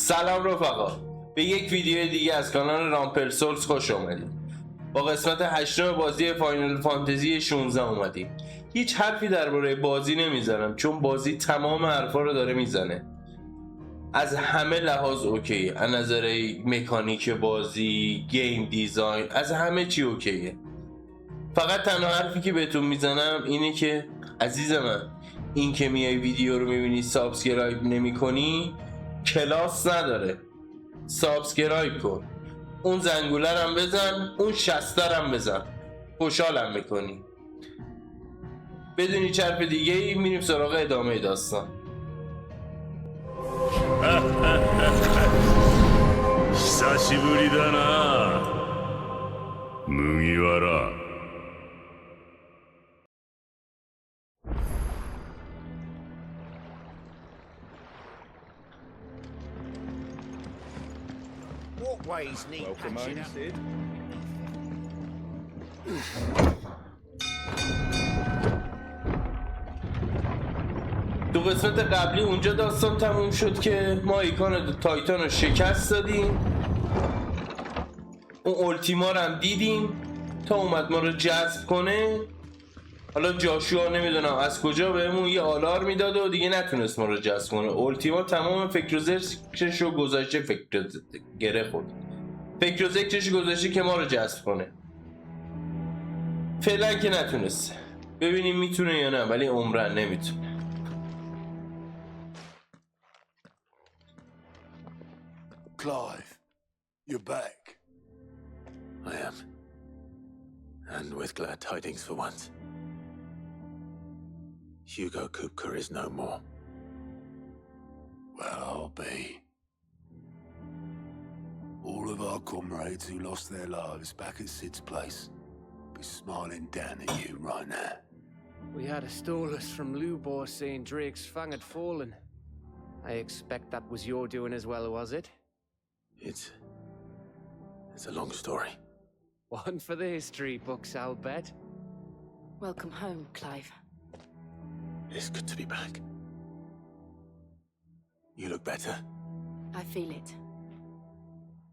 سلام رفقا، به یک ویدیو دیگه از کانال رامپلسورس خوش اومدید. با قسمت 8 بازی فانتزی 16 اومدیم. هیچ حرفی درباره بازی نمیزنم چون بازی تمام حرفا رو داره میزنه. از همه لحاظ اوکیه، از نظر مکانیک بازی، گیم دیزاین، از همه چی اوکیه. فقط تنها حرفی که بهتون میزنم اینه که عزیز من، این که میای ویدیو رو میبینی سابسکرایب نمی کنی کلاس نداره. سابسکرایب کن، اون زنگوله هم بزن، اون شستر هم بزن، خوشحالم میکنی. بدون هیچ حرف دیگه ای میریم سراغ ادامه داستان. 久しぶりだな麦わら。What ways need patching up? تو قسمت قبلی اونجا داستان تموم شد که ما ایکان تایتان شکست دادیم، اون التیما رو هم دیدیم تا اومد ما رو جذب کنه. حالا جاشوا نمیدونم از کجا بهمون یه آلار میداد و دیگه نتونست ما رو جذب کنه. التیما تمام فکر و ذکرش رو گذاشته، گره خورد، فکر و ذکرش گذاشته که ما رو جذب کنه. فعلا که نتونست، ببینیم میتونه یا نه، ولی عمرن نمیتونه. Clive, you're back. I am. And with glad tidings for once. Hugo Kupka is no more. Well, I'll be. All of our comrades who lost their lives back at Sid's place be smiling down at you right now. We had a stolus from Lubor saying Drake's fang had fallen. I expect that was your doing as well, was it? It's a long story. One for the history books, I'll bet. Welcome home, Clive. It's good to be back. You look better. I feel it.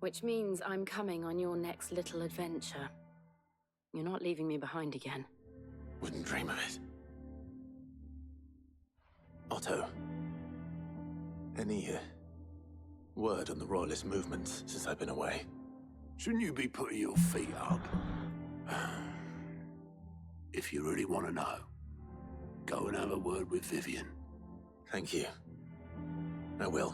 Which means I'm coming on your next little adventure. You're not leaving me behind again. Wouldn't dream of it. Otto, any word on the royalist movements since I've been away? Shouldn't you be putting your feet up? If you really want to know, go and have a word with Vivian. Thank you. I will.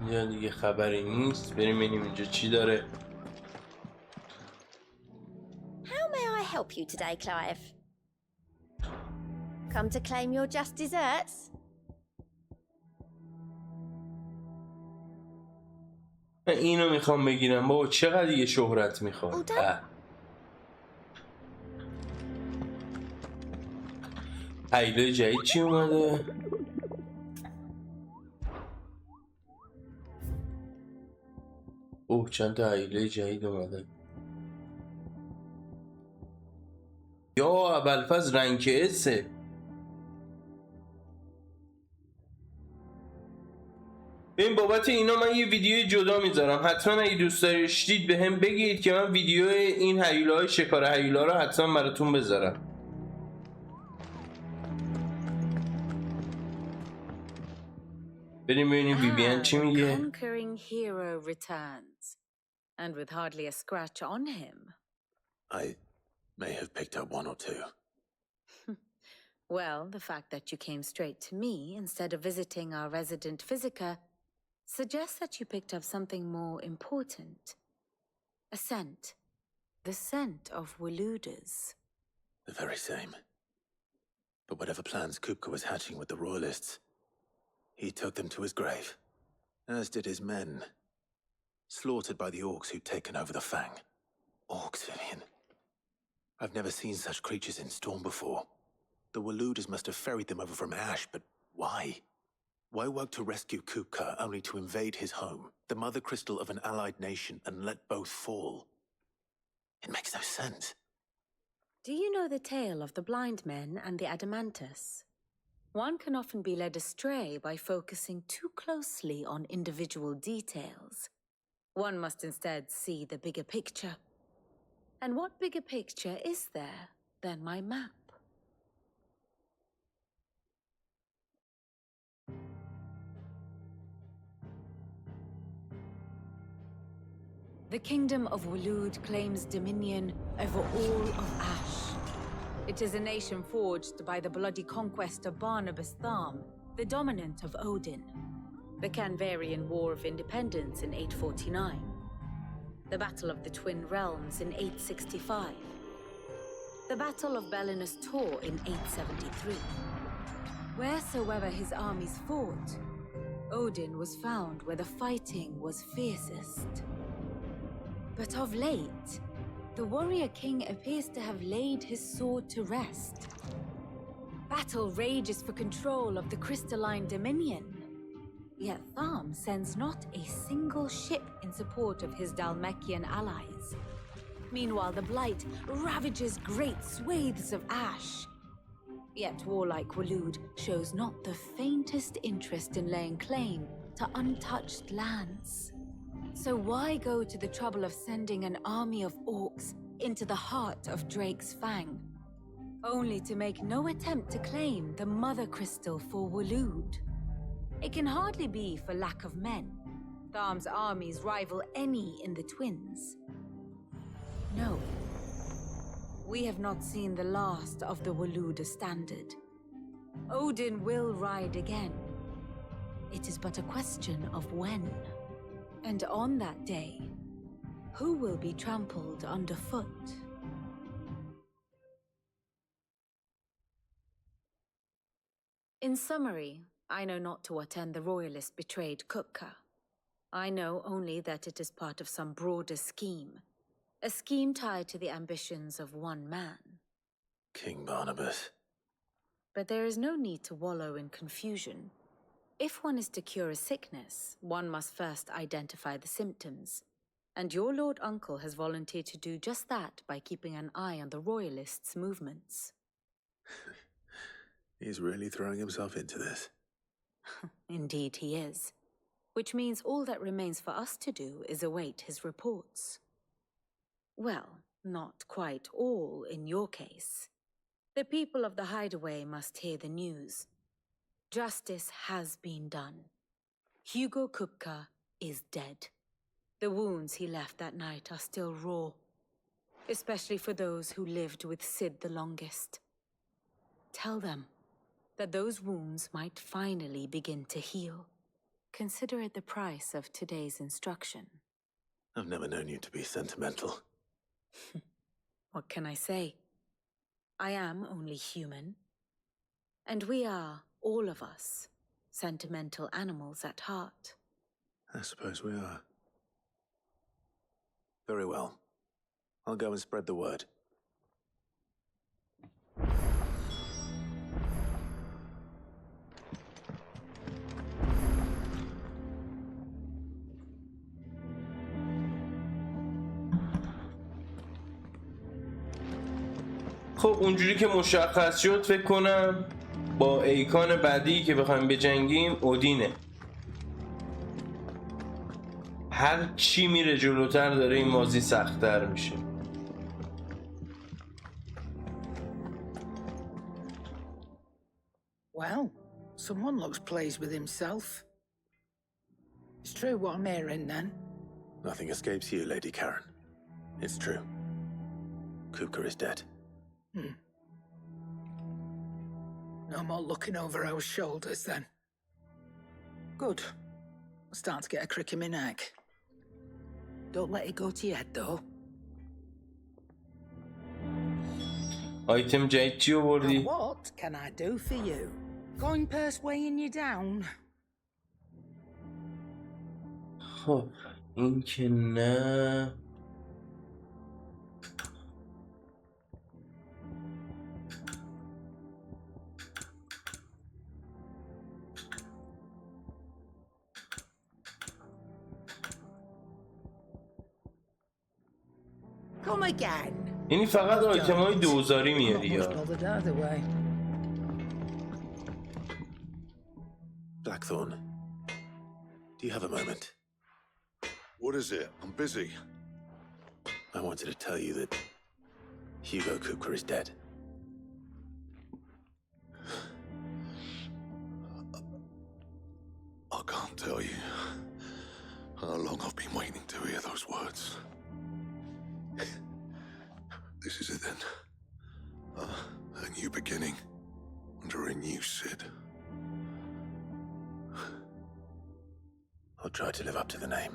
اینجا دیگه خبری نیست، بریم ببینیم اینجا چی داره. How may I help you today, Clive? Come to claim your just desserts? من اینو میخوام بگیرم. بابا چقدر دیگه شهرت میخوام. هیله جدید چی اومده؟ اوه چند تا هیله جدید اومده. یا ابوالفضل رنگ اسه. ببین بابت اینا من یه ویدیو جدا میذارم، حتما اگه دوست داشتید به هم بگید که من ویدیو این هیولا های شکار هیولا رو حتما براتون بذارم. بریم ببینیم ویویان چی میگه. Conquering hero returns, and with hardly a scratch on him. I may have picked up one or two. Well, the fact that you came straight to me instead of visiting our resident physiker suggests that you picked up something more important. A scent. The scent of Waludas. The very same. But whatever plans Kupka was hatching with the royalists, he took them to his grave, as did his men, slaughtered by the orcs who'd taken over the Fang. Orcs, Vivian. I've never seen such creatures in storm before. The Waludas must have ferried them over from Ash, but why? Why work to rescue Kupka only to invade his home, the mother crystal of an allied nation, and let both fall? It makes no sense. Do you know the tale of the blind men and the Adamantus? One can often be led astray by focusing too closely on individual details. One must instead see the bigger picture. And what bigger picture is there than my map? The kingdom of Waloed claims dominion over all of Ash. It is a nation forged by the bloody conquest of Barnabas Tharm, the dominant of Odin. The Canvarian War of Independence in 849. The Battle of the Twin Realms in 865. The Battle of Belinus Tor in 873. Wheresoever his armies fought, Odin was found where the fighting was fiercest. But of late, the warrior king appears to have laid his sword to rest. Battle rages for control of the crystalline dominion. Yet Tharm sends not a single ship in support of his Dhalmekian allies. Meanwhile, the Blight ravages great swathes of Ash. Yet warlike Waloed shows not the faintest interest in laying claim to untouched lands. So why go to the trouble of sending an army of orcs into the heart of Drake's Fang, only to make no attempt to claim the Mother Crystal for Waloed? It can hardly be for lack of men. Tharm's armies rival any in the Twins. No. We have not seen the last of the Waloed standard. Odin will ride again. It is but a question of when. And on that day, who will be trampled underfoot? In summary, I know not to what end the royalist betrayed Kupka. I know only that it is part of some broader scheme. A scheme tied to the ambitions of one man. King Barnabas. But there is no need to wallow in confusion. If one is to cure a sickness, one must first identify the symptoms. And your Lord Uncle has volunteered to do just that by keeping an eye on the royalists' movements. He's really throwing himself into this. Indeed he is. Which means all that remains for us to do is await his reports. Well, not quite all in your case. The people of the Hideaway must hear the news. Justice has been done. Hugo Kupka is dead. The wounds he left that night are still raw, especially for those who lived with Sid the longest. Tell them that those wounds might finally begin to heal. Consider it the price of today's instruction. I've never known you to be sentimental. What can I say? I am only human. And we are, all of us, sentimental animals at heart. I suppose we are. Very well. I'll go and spread the word. خب اونجوری که مشخص شد فکر کنم با ایکان بعدی که بخوایم بجنگیم اودینه. هر چی میره جلوتر داره این بازی سخت‌تر میشه. Well, someone looks pleased with himself. It's true what I'm hearing then. Nothing escapes you, Lady Karen. It's true. Kupka is dead. No more looking over our shoulders then. Good. I'm starting to get a crick in my neck. Don't let it go to your head though. آیتم جدید چی آوردی؟ Now what can I do for you? Coin purse weighing you down? خب این که نه. Come again. یعنی فقط آیتم های دوزاری میاری یا؟ Not much bothered either way. Blackthorn, do you have a moment? What is it? I'm busy. I wanted to tell you that Hugo Kupka is dead. I can't tell you how long I've been waiting to hear those words. This is it then. A new beginning under a new Sid. I'll try to live up to the name.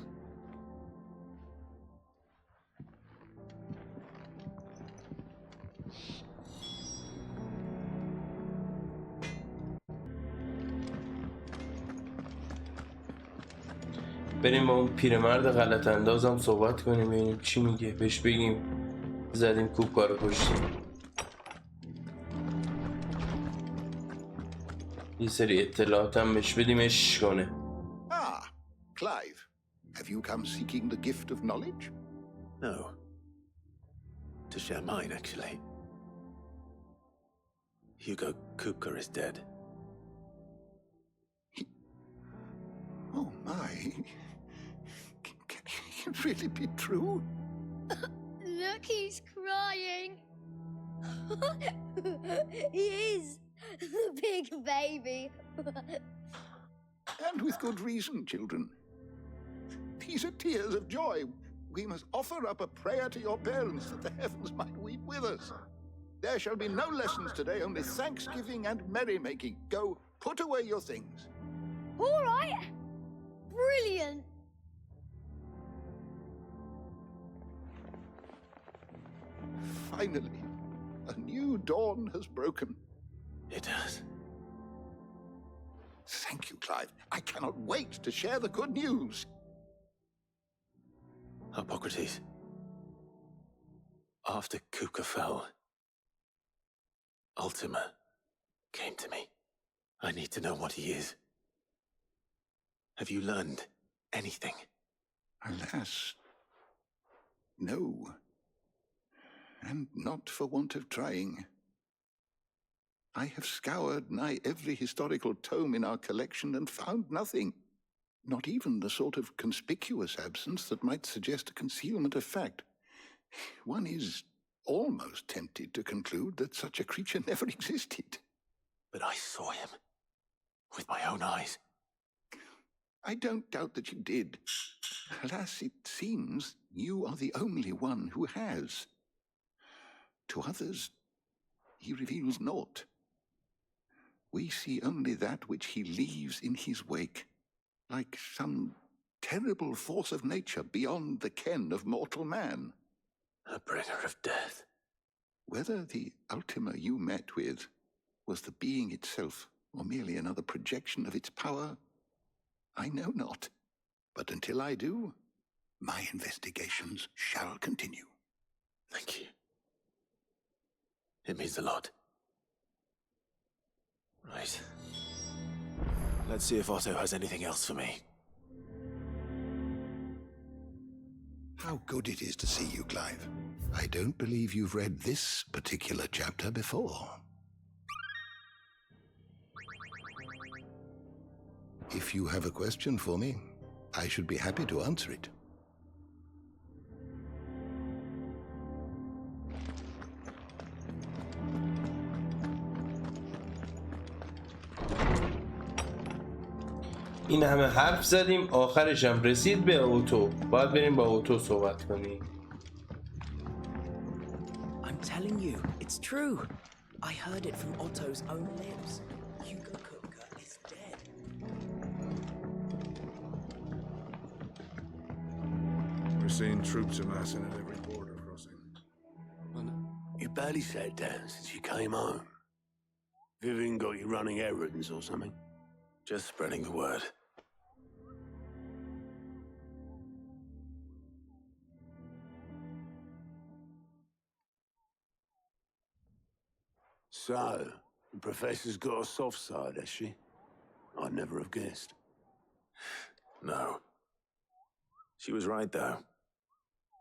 بریم با اون پیرمرد غلط اندازم صحبت کنیم ببینیم چی میگه. بهش بگیم زدیم کوبکا رو کشتیم. یه سری اطلاعات هم بهش بدیم اش کنه. Ah, Clive. Have you come seeking the gift of knowledge? No. To share mine, actually. Hugo Kupka is dead. Oh my. Can it really be true? Look, he's crying. He is. The big baby. And with good reason, children. These are tears of joy. We must offer up a prayer to your parents that the heavens might weep with us. There shall be no lessons today, only thanksgiving and merrymaking. Go, put away your things. All right. Brilliant. Finally, a new dawn has broken. It has. Thank you, Clive. I cannot wait to share the good news. Hippocrates. After Kupka fell, Ultima came to me. I need to know what he is. Have you learned anything? Alas, no. And not for want of trying. I have scoured nigh every historical tome in our collection and found nothing. Not even the sort of conspicuous absence that might suggest a concealment of fact. One is almost tempted to conclude that such a creature never existed. But I saw him. With my own eyes. I don't doubt that you did. Alas, it seems you are the only one who has. To others, he reveals naught. We see only that which he leaves in his wake, like some terrible force of nature beyond the ken of mortal man. A bringer of death. Whether the Ultima you met with was the being itself, or merely another projection of its power, I know not. But until I do, my investigations shall continue. Thank you. It means a lot. Right. Let's see if Otto has anything else for me. How good it is to see you, Clive. I don't believe you've read this particular chapter before. If you have a question for me, I should be happy to answer it. این همه حرف زدیم آخرش هم رسید به اوتو. باید بریم با اوتو صحبت کنیم. I'm telling you, it's true. I heard it from Otto's own lips. Hugo Kupka is dead. We're seeing troops amassing at every border crossing. You barely sat down since you came home. Vivian got you running errands or something? Just spreading the word. So, the professor's got a soft side, has she? I'd never have guessed. No. She was right, though.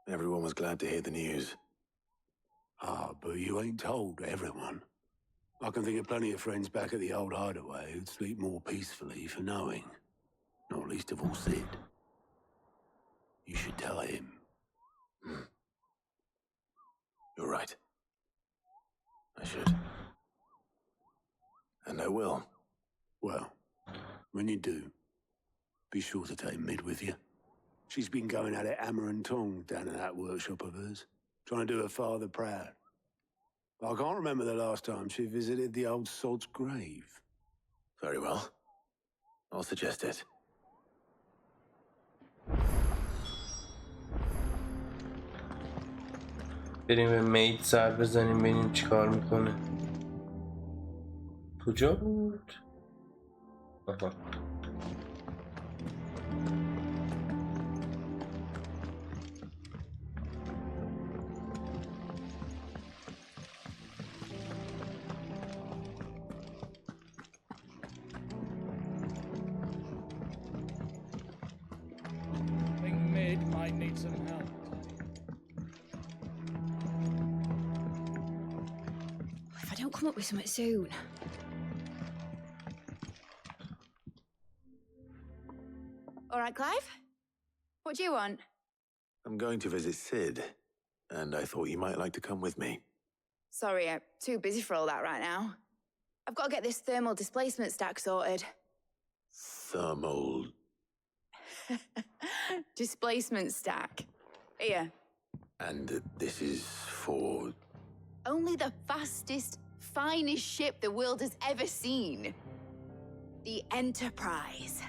Everyone was glad to hear the news. Ah, but you ain't told everyone. I can think of plenty of friends back at the old hideaway who'd sleep more peacefully for knowing. Not least of all Sid. You should tell him. You're right. I should. And I will. Well, when you do, be sure to take Mid with you. She's been going at it hammer and tongs down in that workshop of hers, trying to do her father proud. But I can't remember the last time she visited the old sod's grave. Very well. I'll suggest it. بریم به مید سر بزنیم ببینیم چی کار میکنه. کجا بود؟ آها. Think Mid might need some help. If I don't come up with something soon. All right, Clive? What do you want? I'm going to visit Sid, and I thought you might like to come with me. Sorry, I'm too busy for all that right now. I've got to get this thermal displacement stack sorted. Thermal... Displacement stack. Here. And this is for... Only the fastest, finest ship the world has ever seen. The Enterprise.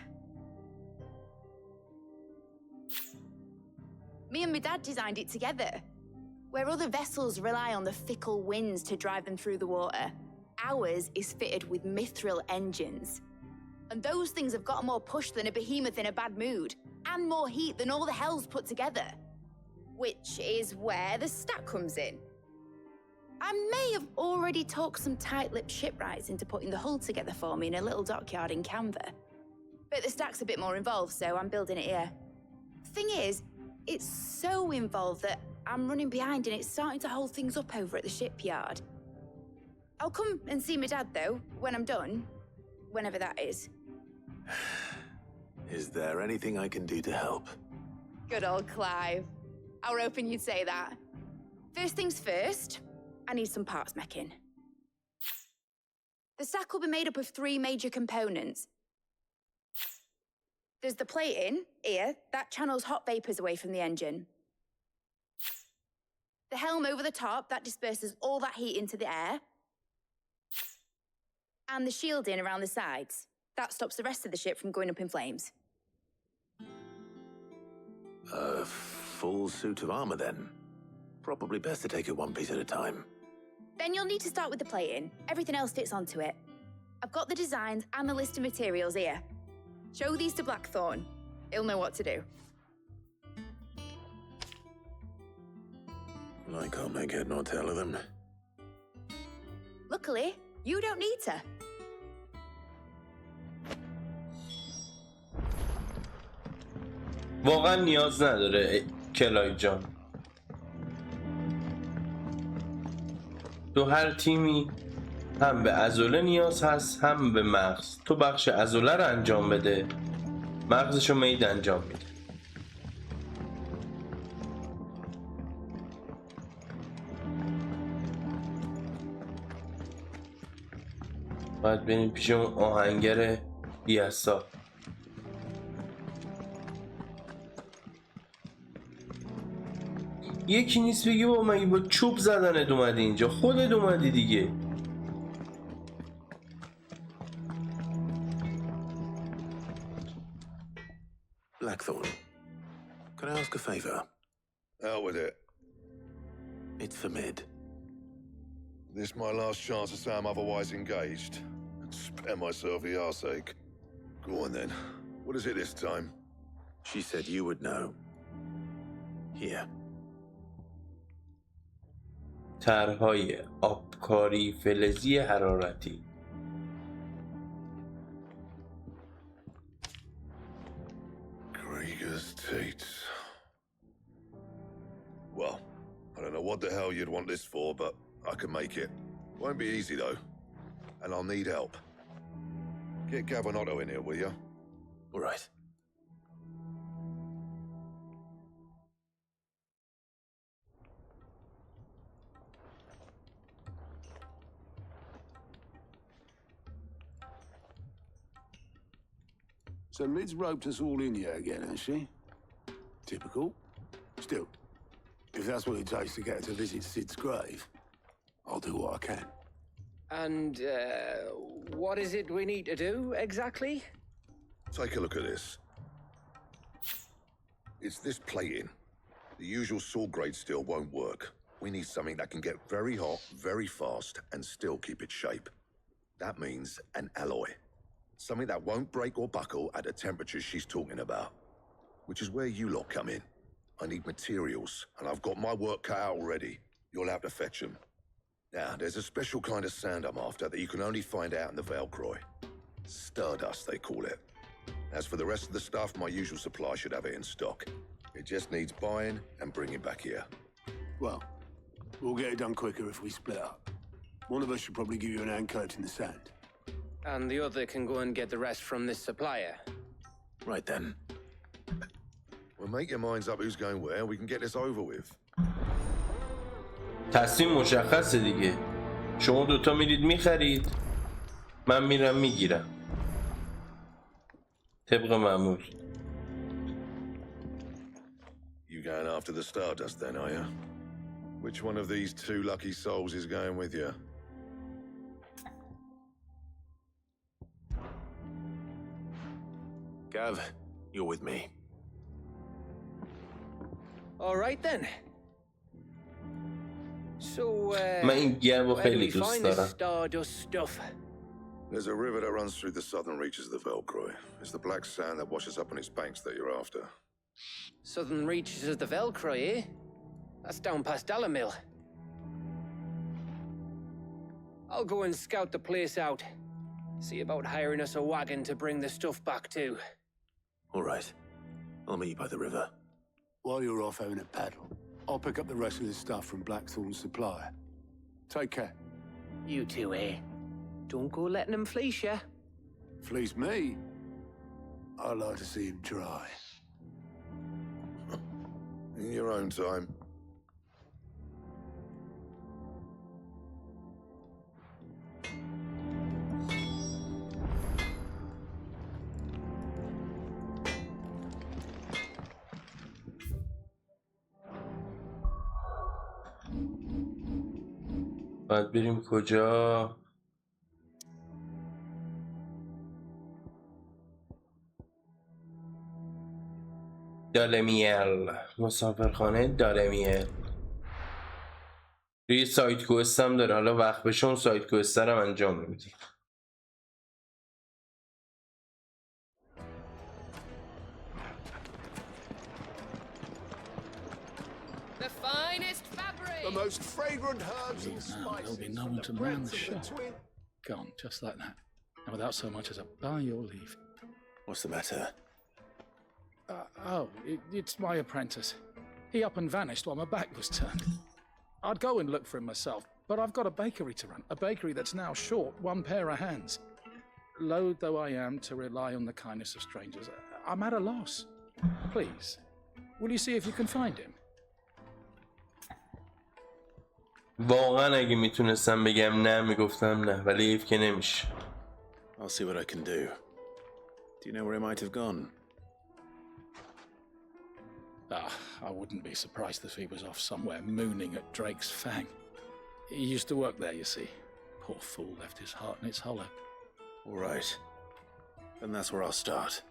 Me and my dad designed it together. Where other vessels rely on the fickle winds to drive them through the water, ours is fitted with mithril engines. And those things have got more push than a behemoth in a bad mood, and more heat than all the hells put together. Which is where the stack comes in. I may have already talked some tight-lipped shipwrights into putting the hull together for me in a little dockyard in Canva. But the stack's a bit more involved, so I'm building it here. Thing is, it's so involved that I'm running behind and it's starting to hold things up over at the shipyard. I'll come and see my dad, though, when I'm done. Whenever that is. Is there anything I can do to help? Good old Clive. I were hoping you'd say that. First things first, I need some parts meching. The stack will be made up of 3 major components. There's the plating, here, that channels hot vapors away from the engine. The helm over the top, that disperses all that heat into the air. And the shielding around the sides. That stops the rest of the ship from going up in flames. A full suit of armor, then. Probably best to take it one piece at a time. Then you'll need to start with the plating. Everything else fits onto it. I've got the designs and the list of materials here. Show these to Blackthorn. He'll know what to do. I can't make head nor tail of them. Luckily, you don't need to. واقعا نیاز نداره کلای جان. تو هر تیمی هم به عضله نیاز هست هم به مغز. تو بخش عضله رو انجام بده، مغزشو مید انجام میده. باید بریم پیش اون آهنگر بیاسا. یکی نیست بگی با مگه با چوب زدنت اومدی اینجا، خودت اومدی دیگه. Blackthorn, can I ask a favor? Out with it. It's for Mid. This my last chance to say I'm otherwise engaged. Spare myself the arseache. Go on then. What is it this time? She said you would know. Here. طرحهای آبکاری فلزی حرارتی. Krieger's teats. Well, I don't know what the hell you'd want this for, but I can make it. Won't be easy though. and I'll need help. Get Gav and Otto in here, will you? All right. So Mid's roped us all in here again, has she? Typical. Still, if that's what it takes to get her to visit Sid's grave, I'll do what I can. And, what is it we need to do, exactly? Take a look at this. It's this plating. The usual saw grade steel won't work. We need something that can get very hot, very fast, and still keep its shape. That means an alloy. Something that won't break or buckle at the temperatures she's talking about. Which is where you lot come in. I need materials, and I've got my work cut out already. You'll have to fetch them. Now, there's a special kind of sand I'm after that you can only find out in the Velcroy. Stardust, they call it. As for the rest of the stuff, my usual supply should have it in stock. It just needs buying and bringing back here. Well, we'll get it done quicker if we split up. One of us should probably give you an hand coat in the sand. And the other can go and get the rest from this supplier. Right then. Well, make your minds up who's going where, we can get this over with. تصمیم مشخصه دیگه. شما دوتا میرید میخرید، من میرم میگیرم. طبق معمول. You going after the Stardust then, are you? Which one of these two lucky souls is going with you? Gav, you're with me. All right then. So, من این گربو where do خیلی we دوست find this دارم. Stardust stuff? There's a river that runs through the southern reaches of the Velcroy. It's the black sand that washes up on its banks that you're after. Southern reaches of the Velcroy, eh? That's down past Dallamil. I'll go and scout the place out. See about hiring us a wagon to bring the stuff back to. All right. I'll meet you by the river. While you're off having a paddle, I'll pick up the rest of the stuff from Blackthorn's supplier. Take care. You two, eh? Don't go letting him fleece ya. Fleece me? I'd like to see him try. In your own time. باید بریم کجا؟ دالمیل، مسافرخانه دالمیل. یه ساید کوست هم داره، حالا وقت بشه اون ساید کوست هم انجام میدیم. The finest fabric. The most fragrant herbs and spices. There'll be no one to man the shop. Gone, just like that. And without so much as a by your leave. What's the matter? It's my apprentice. He up and vanished while my back was turned. I'd go and look for him myself, but I've got a bakery to run. A bakery that's now short one pair of hands. Loath though I am to rely on the kindness of strangers, I'm at a loss. Please, will you see if you can find him? واقعا اگه میتونستم بگم نه میگفتم نه، ولی ایف که نمیشه. I'll see what I can do. Do you know where he might have gone? I wouldn't be surprised if he was off somewhere mooning at Drake's Fang. He used to work there, you see. Poor fool left his heart in its hollow. All right. Then that's where I'll start.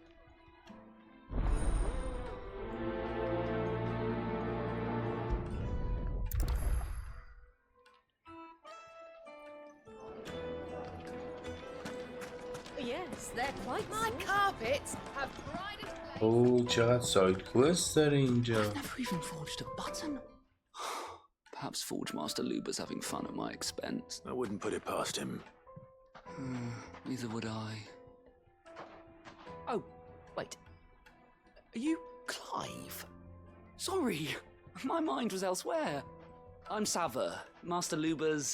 Yes, they're quite My carpets have pride of place. اوه چقدر ساید کوست داره اینجا. Never even forged a button. Perhaps Forge Master Luber's having fun at my expense. I wouldn't put it past him. Neither would I. Oh, wait. Are you Clive? Sorry, my mind was elsewhere. I'm Sava, Master Luber's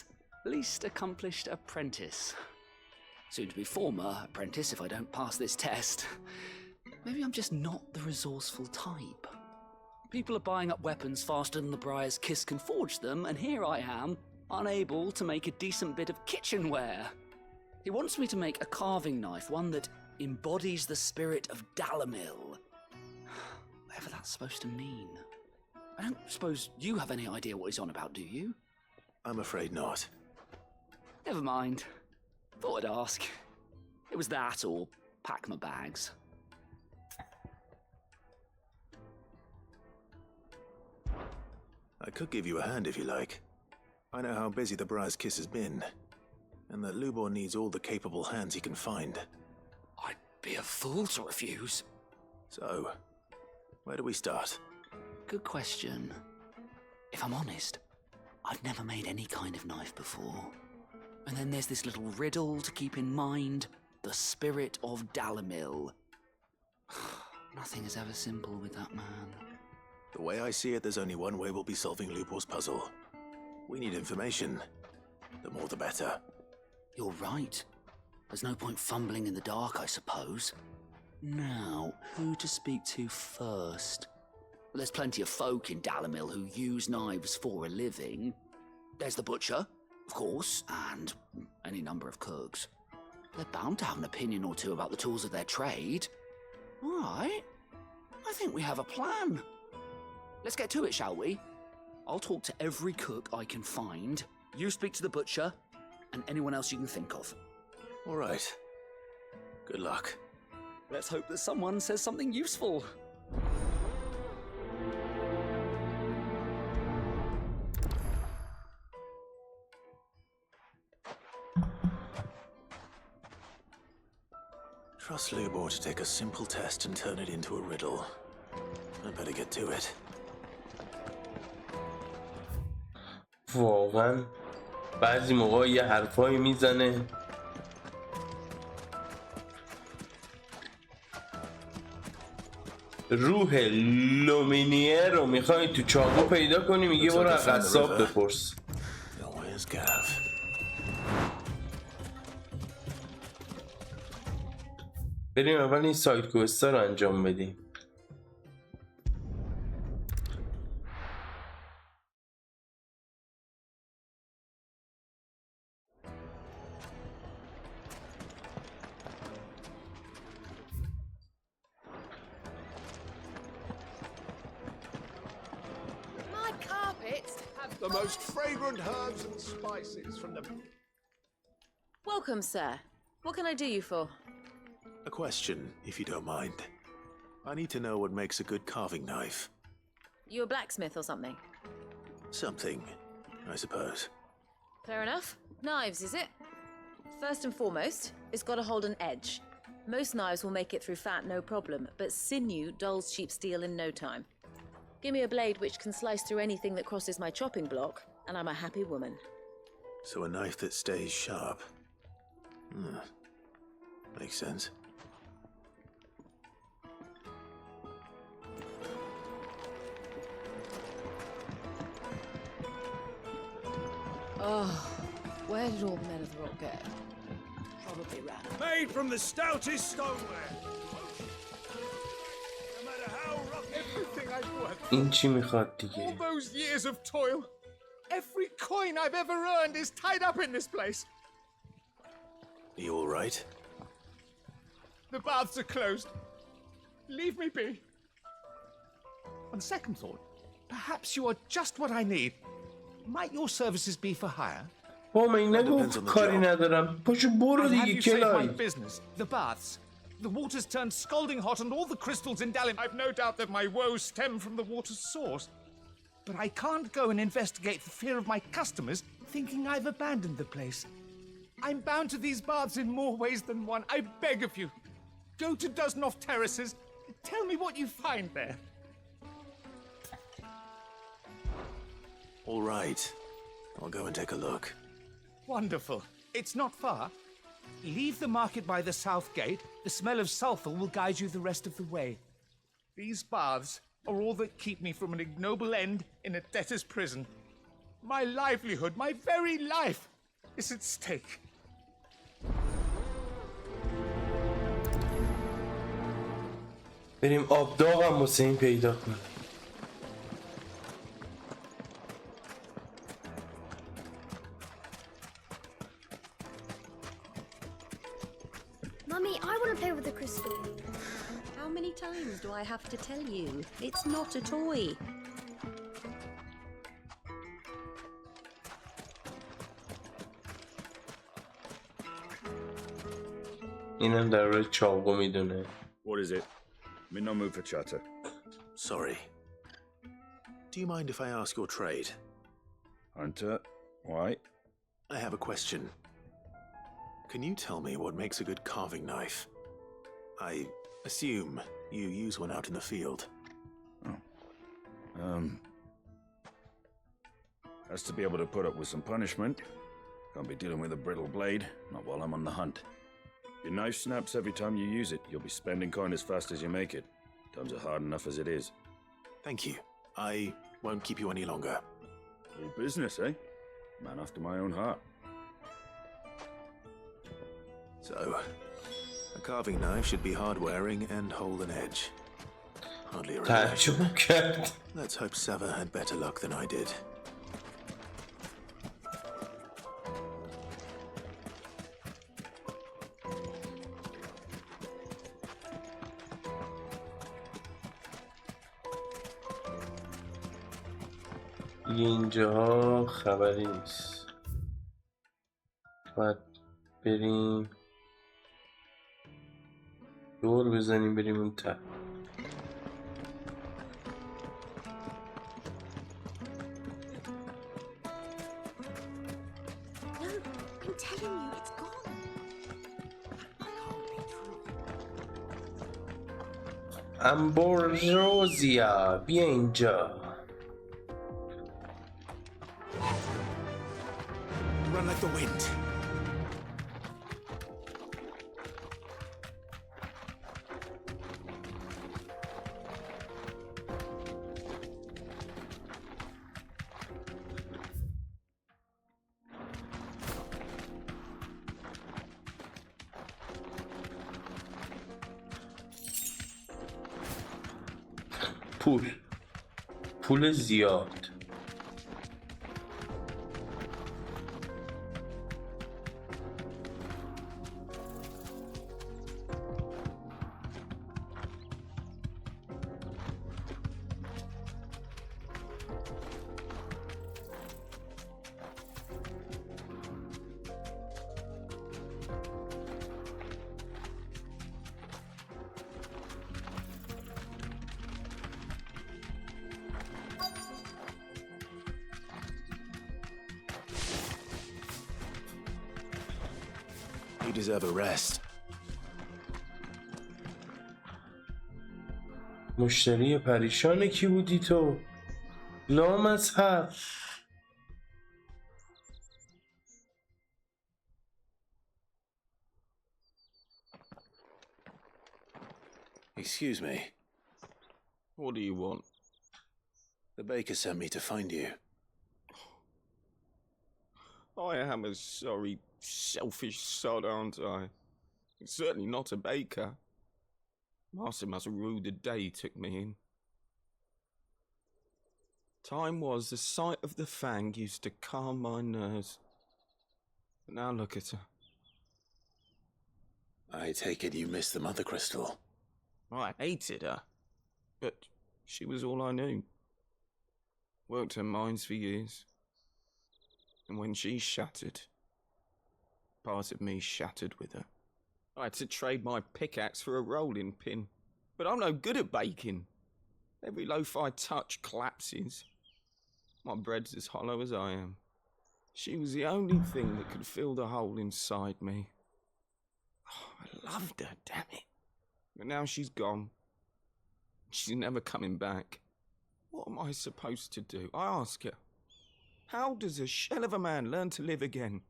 least accomplished apprentice. Soon to be former apprentice if I don't pass this test. Maybe I'm just not the resourceful type. People are buying up weapons faster than the Briar's Kiss can forge them, and here I am, unable to make a decent bit of kitchenware. He wants me to make a carving knife, one that embodies the spirit of Dalamil. Whatever that's supposed to mean. I don't suppose you have any idea what he's on about, do you? I'm afraid not. Never mind. Thought I'd ask. It was that or pack my bags. I could give you a hand if you like. I know how busy the Briar's Kiss has been, and that Lubor needs all the capable hands he can find. I'd be a fool to refuse. So, where do we start? Good question. If I'm honest, I've never made any kind of knife before. And then there's this little riddle to keep in mind. The spirit of Dalamil. Nothing is ever simple with that man. The way I see it, there's only one way we'll be solving Lubor's puzzle. We need information. The more the better. You're right. There's no point fumbling in the dark, I suppose. Now, who to speak to first? There's plenty of folk in Dalamil who use knives for a living. There's the butcher, of course, and any number of cooks. They're bound to have an opinion or two about the tools of their trade. All right. I think we have a plan. Let's get to it, shall we? I'll talk to every cook I can find. You speak to the butcher, and anyone else you can think of. All right. Good luck. Let's hope that someone says something useful. Trust Lubor to take a simple test and turn it into a riddle. I better get to it. واقعا بعضی موقع یه حرفایی میزنه روح لومینیر رو میخوای تو چاقو پیدا کنی، میگه برو از قصاب بپرس. بریم اول این ساید-اسکرولر رو انجام بدیم. The most fragrant herbs and spices from the... Welcome, sir. What can I do you for? A question, if you don't mind. I need to know what makes a good carving knife. You a blacksmith or something? Something, I suppose. Fair enough. Knives, is it? First and foremost, it's got to hold an edge. Most knives will make it through fat, no problem, but sinew dulls cheap steel in no time. Give me a blade which can slice through anything that crosses my chopping block, and I'm a happy woman. So a knife that stays sharp. Makes sense. Oh, where did all the men of the rock go? Probably ran. Made from the stoutest stoneware. No matter how rough Everything I've worked این چی میخواد دیگه؟ all those years of toil. Every coin I've ever earned is tied up in this place. Are you all right? The baths are closed. Leave me be. On second thought, perhaps you are just what I need. Might your services be for hire? من این نگفت کاری ندارم. پاشو برو I'll have دیگه you save my کلای. business, the baths. The water's turned scalding hot and all the crystals in Dalim. I've no doubt that my woes stem from the water's source. But I can't go and investigate for fear of my customers thinking I've abandoned the place. I'm bound to these baths in more ways than one. I beg of you. Go to Dusnoff Terraces. Tell me what you find there. All right. I'll go and take a look. Wonderful. It's not far. Leave the market by the south gate. The smell of sulfur will guide you the rest of the way. These baths are all that keep me from an ignoble end in a debtor's prison. My livelihood, my very life, is at stake. بریم آب داغم واسه این پیدا کنیم. Mummy, I want to play with the crystal. How many times do I have to tell you? It's not a toy. اینم در روی چاقو میدونه. What is it? I'm in no mood for chatter. Sorry. Do you mind if I ask your trade? Hunter, why? I have a question. Can you tell me what makes a good carving knife? I assume you use one out in the field. Has to be able to put up with some punishment. Can't be dealing with a brittle blade, not while I'm on the hunt. Your knife snaps every time you use it. You'll be spending coin as fast as you make it. Times are hard enough as it is. Thank you. I won't keep you any longer. All business, eh? Man after my own heart. So, a carving knife should be hard-wearing and hold an edge. Hardly a revelation. Let's hope Sava had better luck than I did. اینجا خبری نیست. باید بریم دور بزنیم بریم اون ته. امبروزیا بیا اینجا. Run like the wind. پول زیاد. You deserve a rest. مشتری پریشان کی بودی تو؟ لامصب. Excuse me. What do you want? The baker sent me to find you. I am a sorry, selfish sod, aren't I? Certainly not a baker. Master must rue the day he took me in. Time was the sight of the fang used to calm my nerves. But now look at her. I take it you missed the mother crystal. I hated her, but she was all I knew. Worked her mines for years. And when she shattered, part of me shattered with her. I had to trade my pickaxe for a rolling pin, but I'm no good at baking. Every loaf I touch collapses. My bread's as hollow as I am. She was the only thing that could fill the hole inside me. Oh, I loved her, damn it. But now she's gone. She's never coming back. What am I supposed to do? I ask her. How does a shell of a man learn to live again?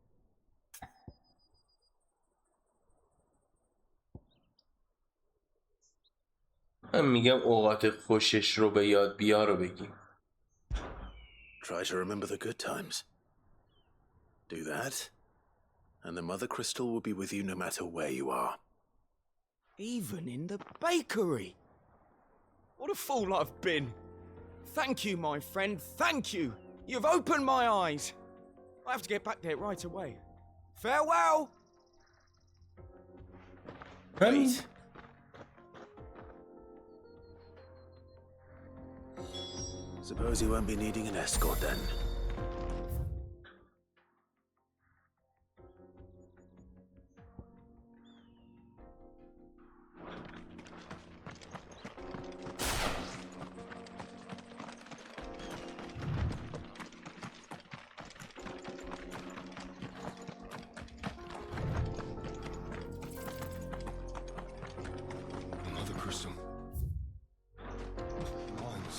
من میگم اوقات خوشش رو به یاد بیار رو بگیم. Try to remember the good times. Do that, and the mother crystal will be with you no matter where you are. Even in the bakery. What a fool I've been. Thank you, my friend, thank you. You've opened my eyes. I have to get back there right away. Farewell! Wait. Suppose you won't be needing an escort then. Another crystal. Lines.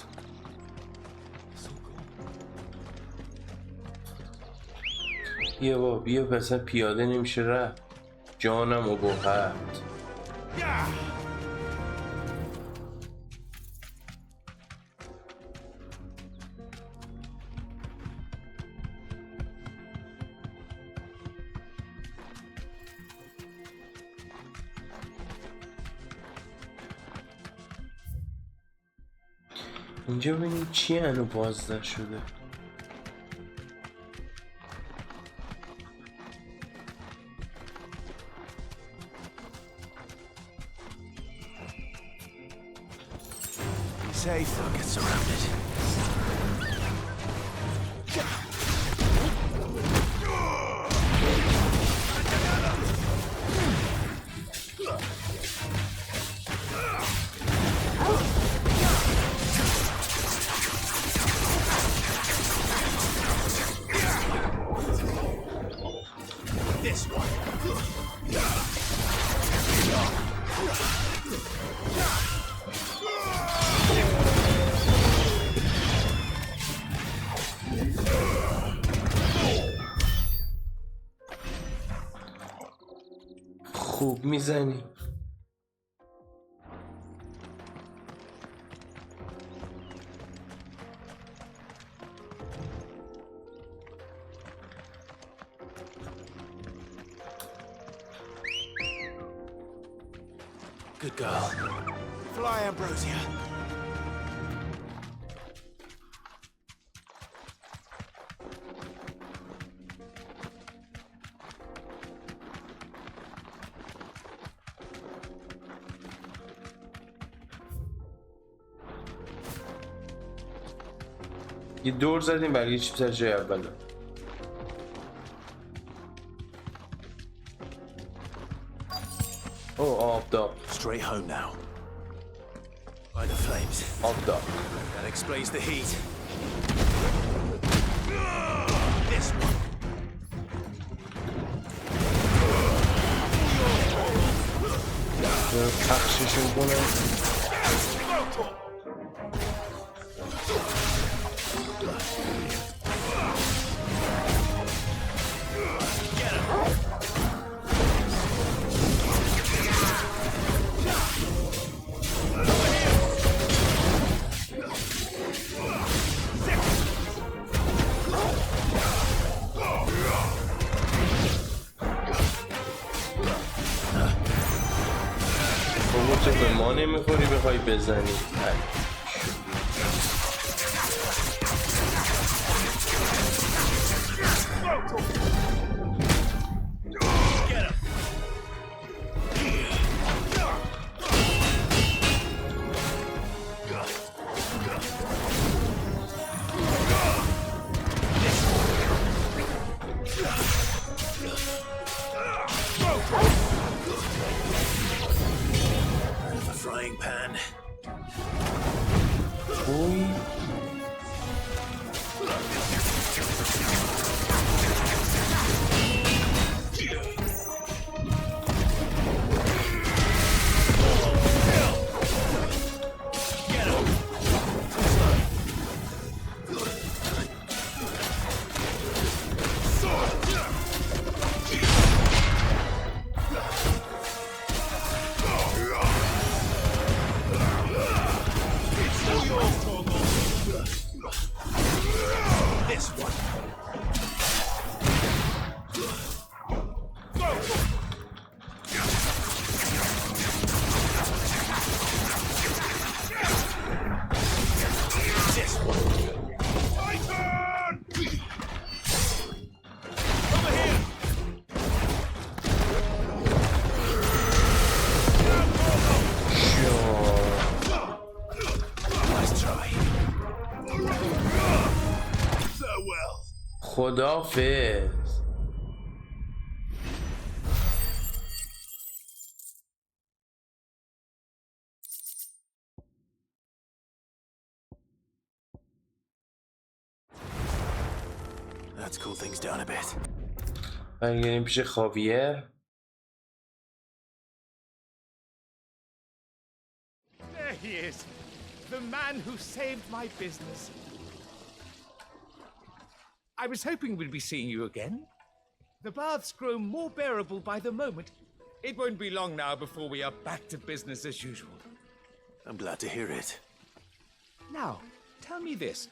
So cool. بیا پس پیاده نمیشه رفت. جانم و گوهرد. اینجا ببینیم چی هنو بازدار شده. Safe, don't get surrounded. This one. خوب میزنی. Good girl. Fly, Ambrosia. یه دور زدیم برای چیپ سر جای اوله. Oh, آبدار. Straight home now. By the flames. آبدار. That explains the heat. This one. پخششون کنم. تو به ما نمیخوری بخوای بزنی. Frying pan. خدافظ. Let's cool things down a bit. برگردیم پیش خاویر. There he is, the man who saved my business. I was hoping we'd be seeing you again. The baths grow more bearable by the moment. It won't be long now before we are back to business as usual. I'm glad to hear it. Now, tell me this.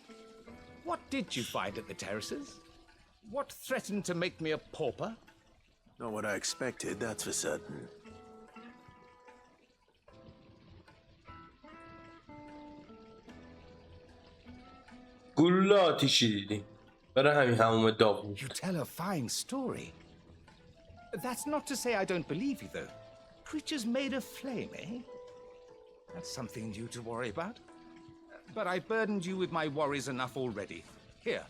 What did you find at the terraces? What threatened to make me a pauper? Not what I expected, that's for certain. گلوله آتیشی دیدیم. برای همین هموم داغ بود. You tell a fine story. That's not to say I don't believe you, though. Creatures made of flame, eh? That's something new to worry about. But I burdened you with my worries enough already. Here,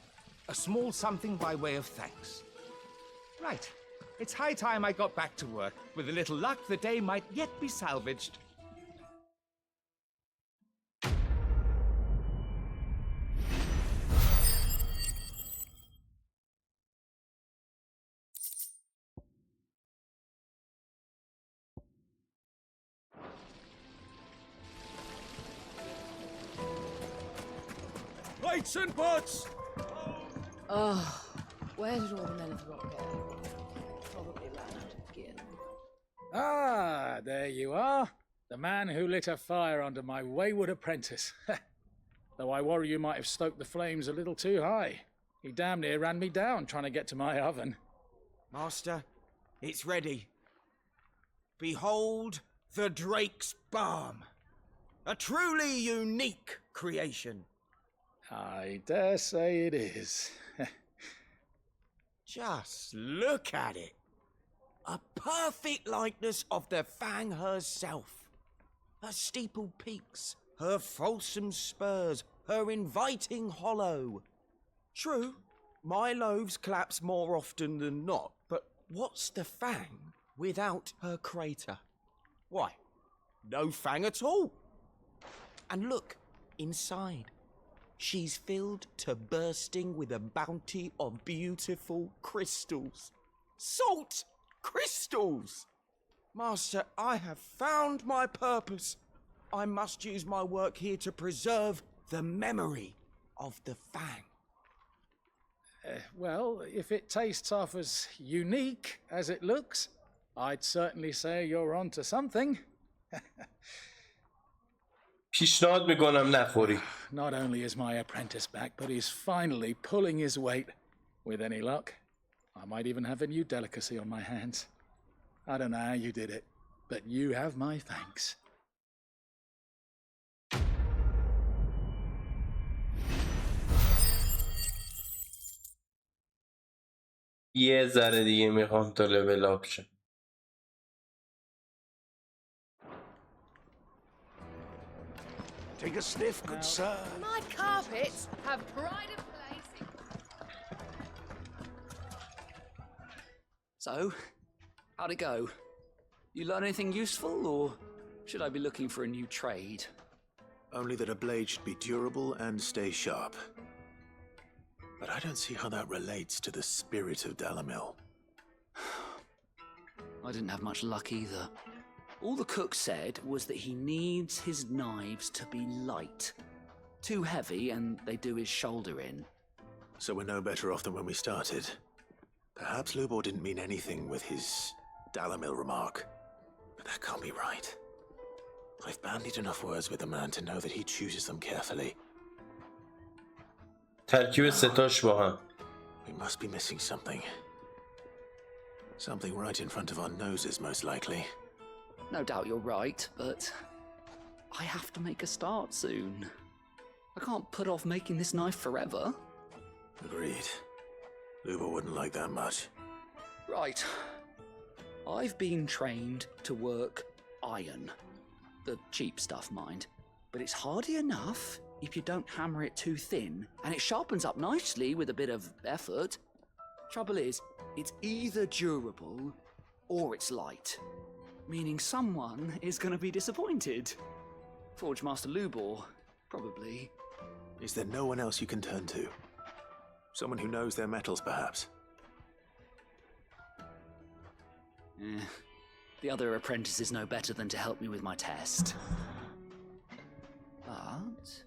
a small something by way of thanks. Right. It's high time I got back to work. With a little luck, the day might yet be salvaged. Lights and butts! Oh, where did all the men of the rock go? Probably ran out of gear. Ah, there you are. The man who lit a fire under my wayward apprentice. Though I worry you might have stoked the flames a little too high. He damn near ran me down trying to get to my oven. Master, it's ready. Behold the Drake's Balm. A truly unique creation. I dare say it is. Just look at it. A perfect likeness of the Fang herself. Her steepled peaks, her fulsome spurs, her inviting hollow. True, my loaves collapse more often than not, but what's the Fang without her crater? Why, no Fang at all. And look, inside. She's filled to bursting with a bounty of beautiful crystals. Salt crystals! Master, I have found my purpose. I must use my work here to preserve the memory of the Fang. Well, if it tastes half as unique as it looks, I'd certainly say you're onto something. پیشنهاد میکنم نخوری. Not only is my apprentice back, but he's finally pulling his weight. With any luck, I might even have a new delicacy on my hands. I don't know how you did it, but you have my thanks. یه ذره دیگه میخوام تا لول اپ شه. Take a sniff, good sir. My carpets have pride of place. So, how'd it go? You learn anything useful, or should I be looking for a new trade? Only that a blade should be durable and stay sharp. But I don't see how that relates to the spirit of Dalamil. I didn't have much luck either. All the cook said was that he needs his knives to be light. Too heavy and they do his shoulder in. So we're no better off than when we started. Perhaps Lubor didn't mean anything with his Dalamil remark. But that can't be right. I've bandied enough words with the man to know that he chooses them carefully. ترکیب ستاش با هم. We must be missing something. Something right in front of our noses, most likely. No doubt you're right, but I have to make a start soon. I can't put off making this knife forever. Agreed. Lubor wouldn't like that much. Right. I've been trained to work iron. The cheap stuff, mind. But it's hardy enough if you don't hammer it too thin, and it sharpens up nicely with a bit of effort. Trouble is, it's either durable or it's light. Meaning someone is going to be disappointed. Forge Master Lubor, probably. Is there no one else you can turn to? Someone who knows their metals, perhaps? The other apprentices know better than to help me with my test. But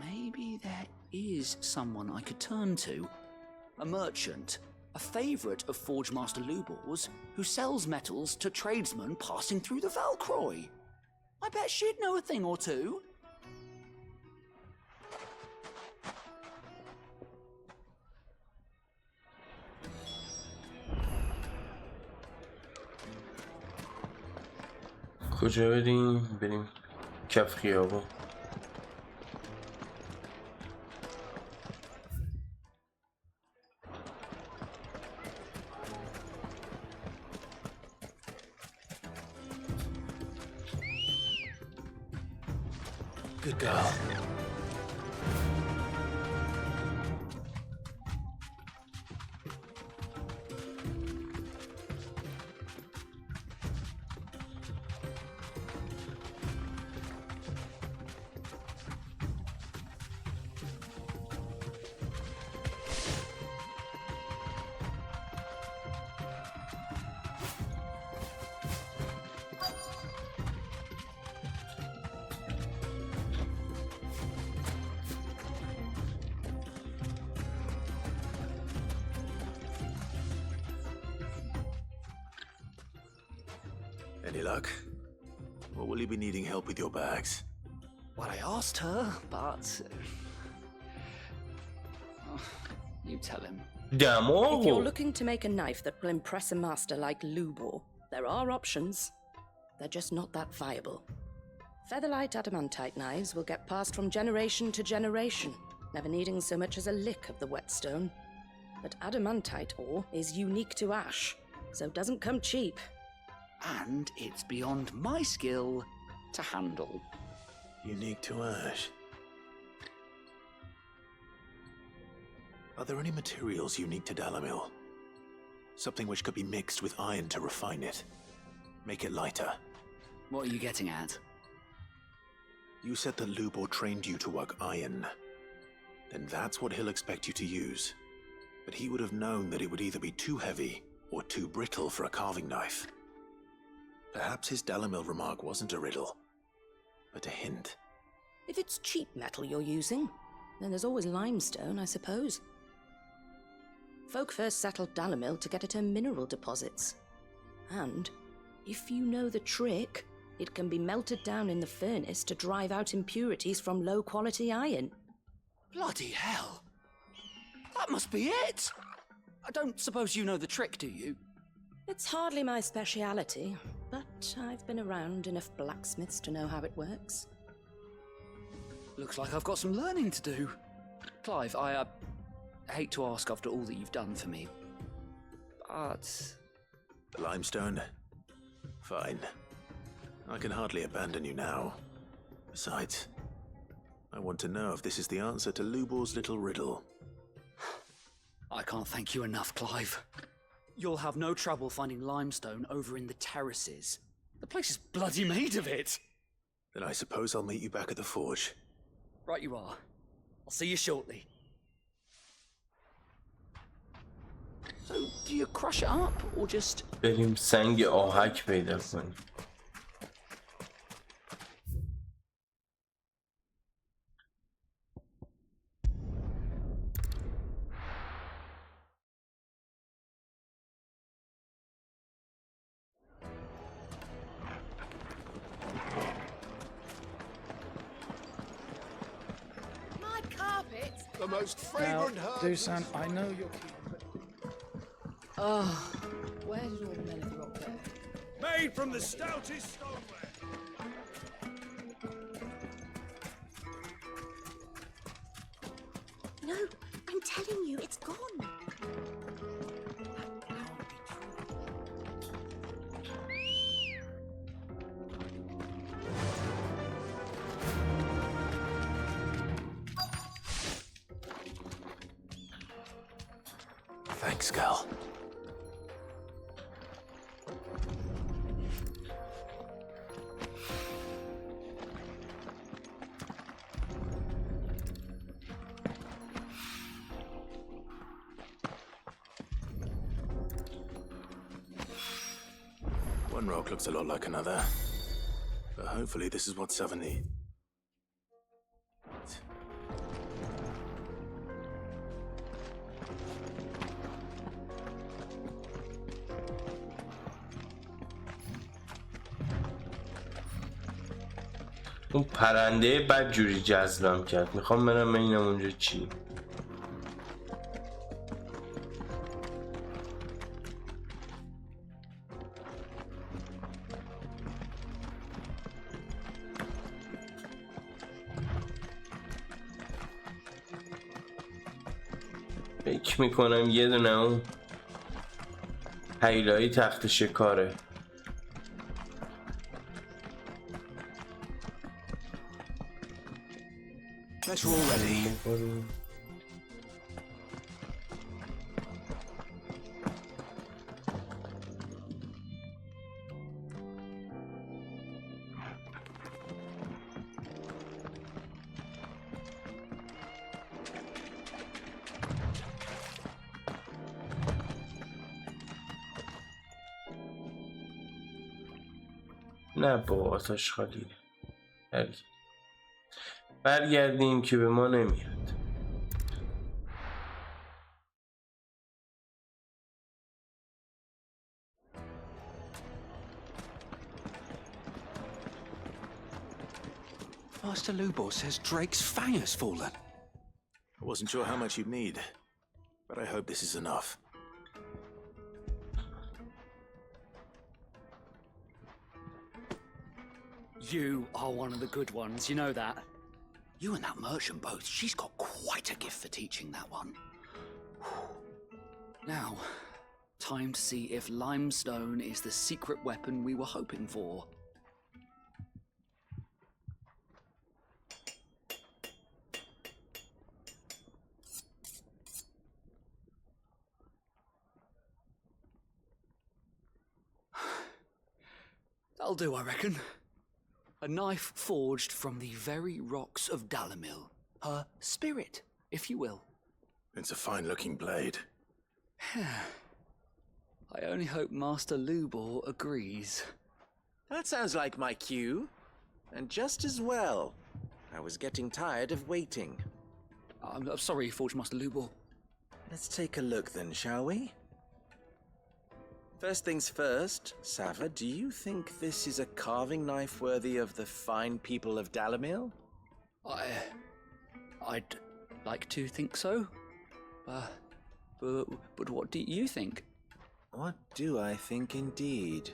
maybe there is someone I could turn to. A merchant, a favourite of Forge Master Lubor's, who sells metals to tradesmen passing through the Valcroy. I bet she'd know a thing or two. کجا بریم؟ بریم کف خیابون. Good girl. Any luck? Or will you be needing help with your bags? Well, I asked her, but... you tell him. If you're looking to make a knife that will impress a master like Lubor, there are options. They're just not that viable. Featherlight adamantite knives will get passed from generation to generation, never needing so much as a lick of the whetstone. But adamantite ore is unique to ash, so it doesn't come cheap. And it's beyond my skill to handle. Unique to ash. Are there any materials unique to Dalamil? Something which could be mixed with iron to refine it. Make it lighter. What are you getting at? You said that Lubor trained you to work iron. Then that's what he'll expect you to use. But he would have known that it would either be too heavy or too brittle for a carving knife. Perhaps his Dalamil remark wasn't a riddle, but a hint. If it's cheap metal you're using, then there's always limestone, I suppose. Folk first settled Dalamil to get at her mineral deposits. And, if you know the trick, it can be melted down in the furnace to drive out impurities from low-quality iron. Bloody hell! That must be it! I don't suppose you know the trick, do you? It's hardly my speciality, but I've been around enough blacksmiths to know how it works. Looks like I've got some learning to do. Clive, I hate to ask after all that you've done for me, but... Limestone? Fine. I can hardly abandon you now. Besides, I want to know if this is the answer to Lubor's little riddle. I can't thank you enough, Clive. You'll have no trouble finding limestone over in the terraces. The place is bloody made of it. Then I suppose I'll meet you back at the forge. Right you are. I'll see you shortly. So, do you crush it up, or just... بریم سنگ آهک پیدا کنیم. My carpet! The most fragrant herb. Dusan, I know you're Oh, where did all the men of the rock go? Made from the stoutest stoneware. No, I'm telling you, it's gone. Thanks, girl. One rock looks a lot like another. But hopefully this is what Sava needs. اون پرنده بد جوری جذبم کرد. میخوام برم ببینم اونجا چی. فکر میکنم یه دونه اون هیلایی تخت شکاره. Guess we're all ready. نه بابا آتش خالیه. برگردیم که به ما نمیاد. Master Lubor says Drake's fang has fallen. I wasn't sure how much you'd need, but I hope this is enough. You are one of the good ones, you know that. You and that merchant both, she's got quite a gift for teaching that one. Now, time to see if limestone is the secret weapon we were hoping for. That'll do, I reckon. A knife forged from the very rocks of Dalimil. Her spirit, if you will. It's a fine-looking blade. I only hope Master Lubor agrees. That sounds like my cue. And just as well. I was getting tired of waiting. I'm sorry, Forge Master Lubor. Let's take a look then, shall we? First things first, Sava, do you think this is a carving knife worthy of the fine people of Dalimil? I'd like to think so. But what do you think? What do I think indeed?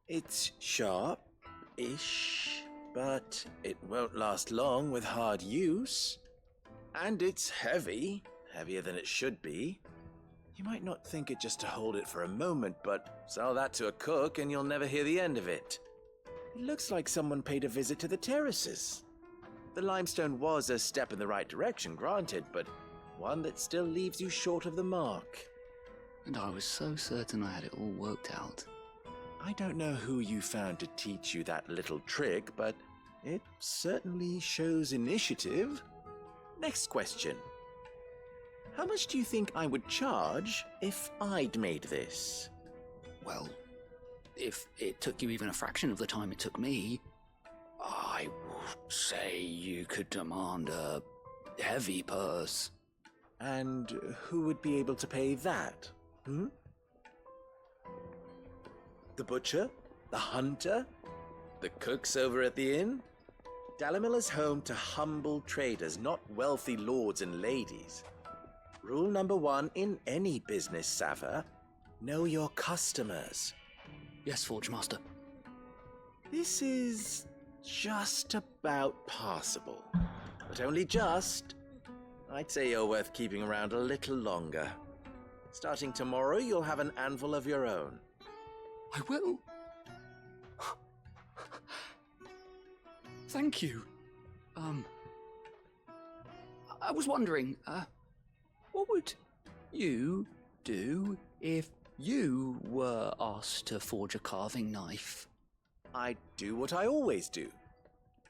It's sharp-ish, but it won't last long with hard use. And it's heavy, heavier than it should be. You might not think it just to hold it for a moment, but sell that to a cook and you'll never hear the end of it. It looks like someone paid a visit to the terraces. The limestone was a step in the right direction, granted, but one that still leaves you short of the mark. And I was so certain I had it all worked out. I don't know who you found to teach you that little trick, but it certainly shows initiative. Next question. How much do you think I would charge if I'd made this? Well, if it took you even a fraction of the time it took me, I would say you could demand a heavy purse. And who would be able to pay that? The butcher? The hunter? The cooks over at the inn? Dalimil is home to humble traders, not wealthy lords and ladies. Rule number 1 in any business, Sava, know your customers. Yes, Forge Master. This is just about passable, but only just. I'd say you're worth keeping around a little longer. Starting tomorrow, you'll have an anvil of your own. I will. Thank you. I was wondering, what would You do if you were asked to forge a carving knife. I'd do what I always do.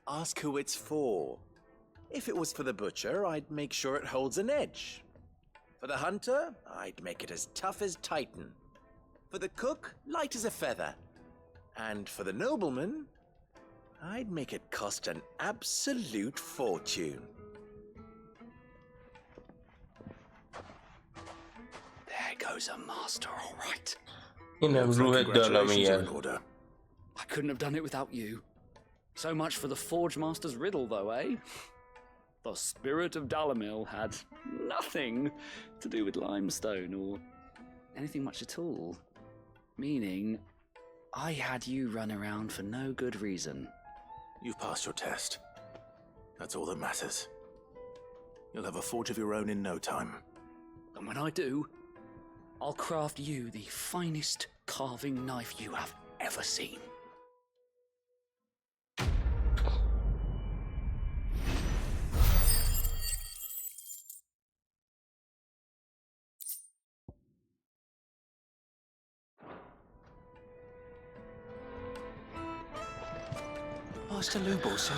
Ask who it's for. If it was for the butcher, I'd make sure it holds an edge. For the hunter, I'd make it as tough as Titan. For the cook, light as a feather. And for the nobleman, I'd make it cost an absolute fortune. There goes a master, all right. اینم روح دالا میگن. I couldn't have done it without you. So much for the Forge Master's riddle, though, eh? The spirit of Dalamil had nothing to do with limestone or anything much at all. Meaning, I had you run around for no good reason. You've passed your test. That's all that matters. You'll have a forge of your own in no time. And when I do, I'll craft you the finest carving knife you have ever seen.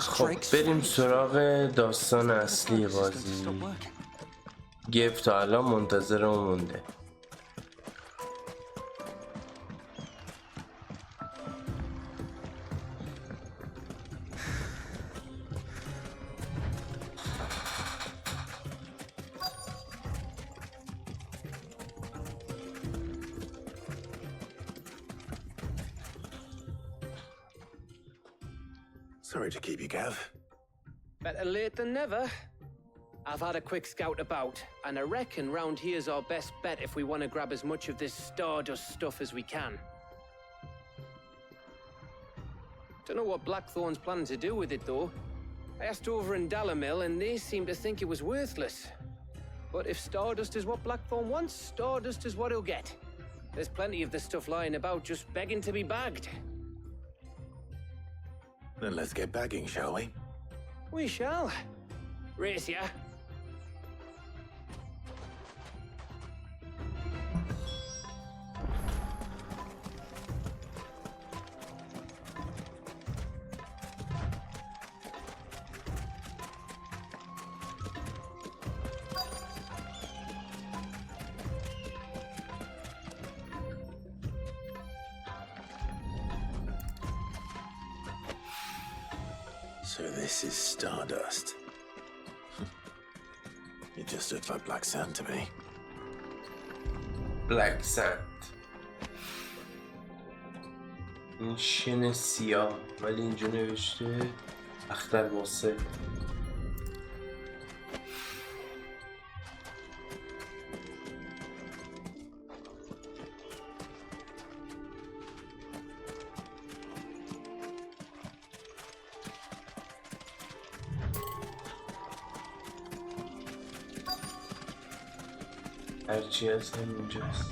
خب بریم سراغ داستان اصلی بازی. گیف تا الان منتظرمون مونده. Sorry to keep you, Gav. Better late than never. I've had a quick scout about, and I reckon round here's our best bet if we want to grab as much of this Stardust stuff as we can. Don't know what Blackthorn's planning to do with it, though. I asked over in Dalamil, and they seem to think it was worthless. But if Stardust is what Blackthorn wants, Stardust is what he'll get. There's plenty of this stuff lying about, just begging to be bagged. Then let's get bagging, shall we? We shall. Race ya. So this is Stardust. It just looks like black sand to me. Black sand. این شن سیاه ولی اینجا نوشته اختر واسه. هرچی هست همینجاست.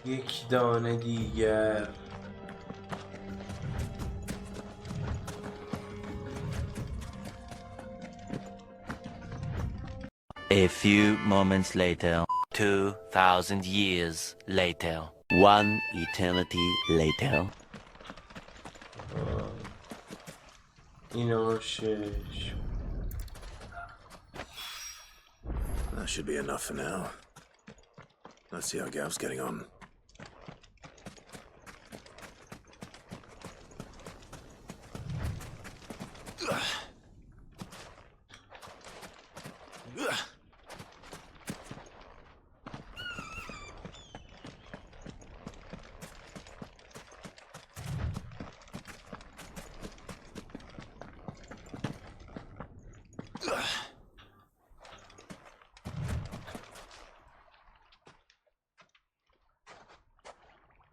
یک دانه دیگر. A few moments later, 2,000 years later, one eternity later. That should be enough for now. Let's see how Gav's getting on.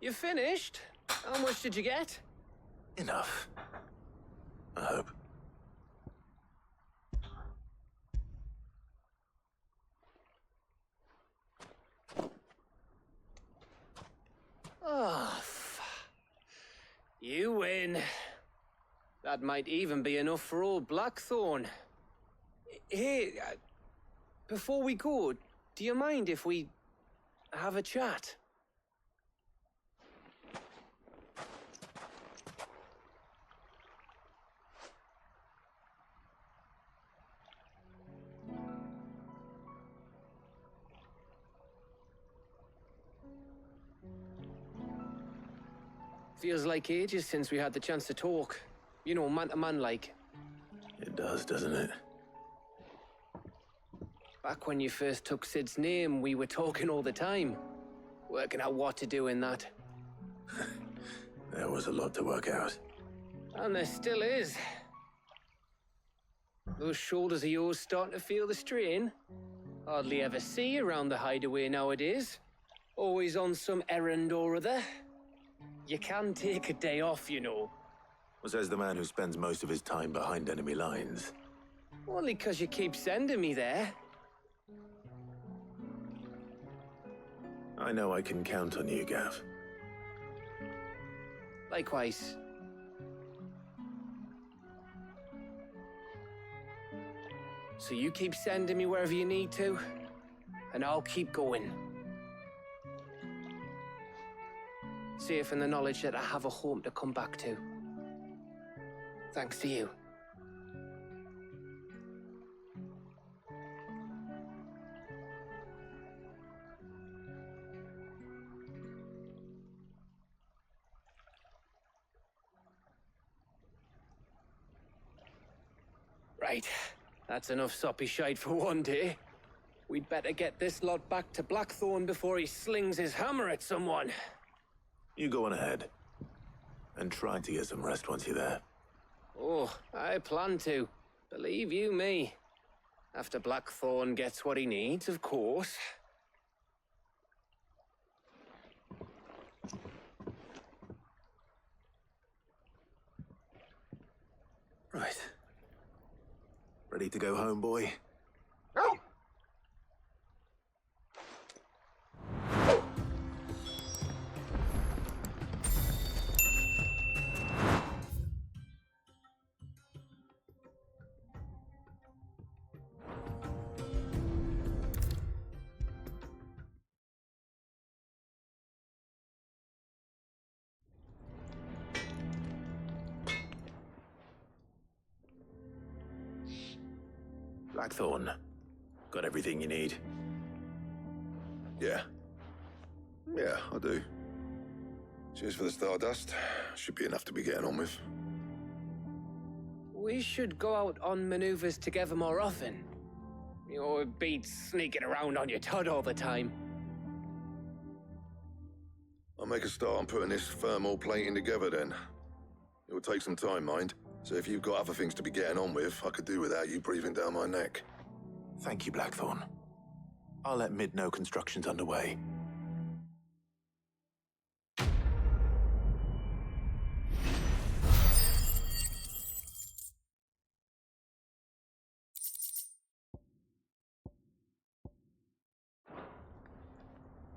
You finished? How much did you get? Enough. I hope. then. That might even be enough for old Blackthorn. Hey, before we go, do you mind if we have a chat? Feels like ages since we had the chance to talk. You know, man to man like. It does, doesn't it? Back when you first took Sid's name, we were talking all the time. Working out what to do in that. There was a lot to work out. And there still is. Those shoulders of yours starting to feel the strain. Hardly ever see you around the hideaway nowadays. Always on some errand or other. You can take a day off, you know. Says the man who spends most of his time behind enemy lines. Only 'cause you keep sending me there. I know I can count on you, Gav. Likewise. So you keep sending me wherever you need to, and I'll keep going. Safe in the knowledge that I have a home to come back to. Thanks to you. Right, that's enough soppy shite for one day. We'd better get this lot back to Blackthorn before he slings his hammer at someone. You go on ahead. And try to get some rest once you're there. Oh, I plan to. Believe you me. After Blackthorn gets what he needs, of course. Right. Ready to go home, boy? Blackthorn, got everything you need? Yeah. Yeah, I do. Cheers for the Stardust. Should be enough to be getting on with. We should go out on maneuvers together more often. You know, it beats sneaking around on your Todd all the time. I'll make a start on putting this thermal plating together then. It will take some time, mind. So if you've got other things to be getting on with, I could do without you breathing down my neck. Thank you, Blackthorn. I'll let Mid know construction's underway.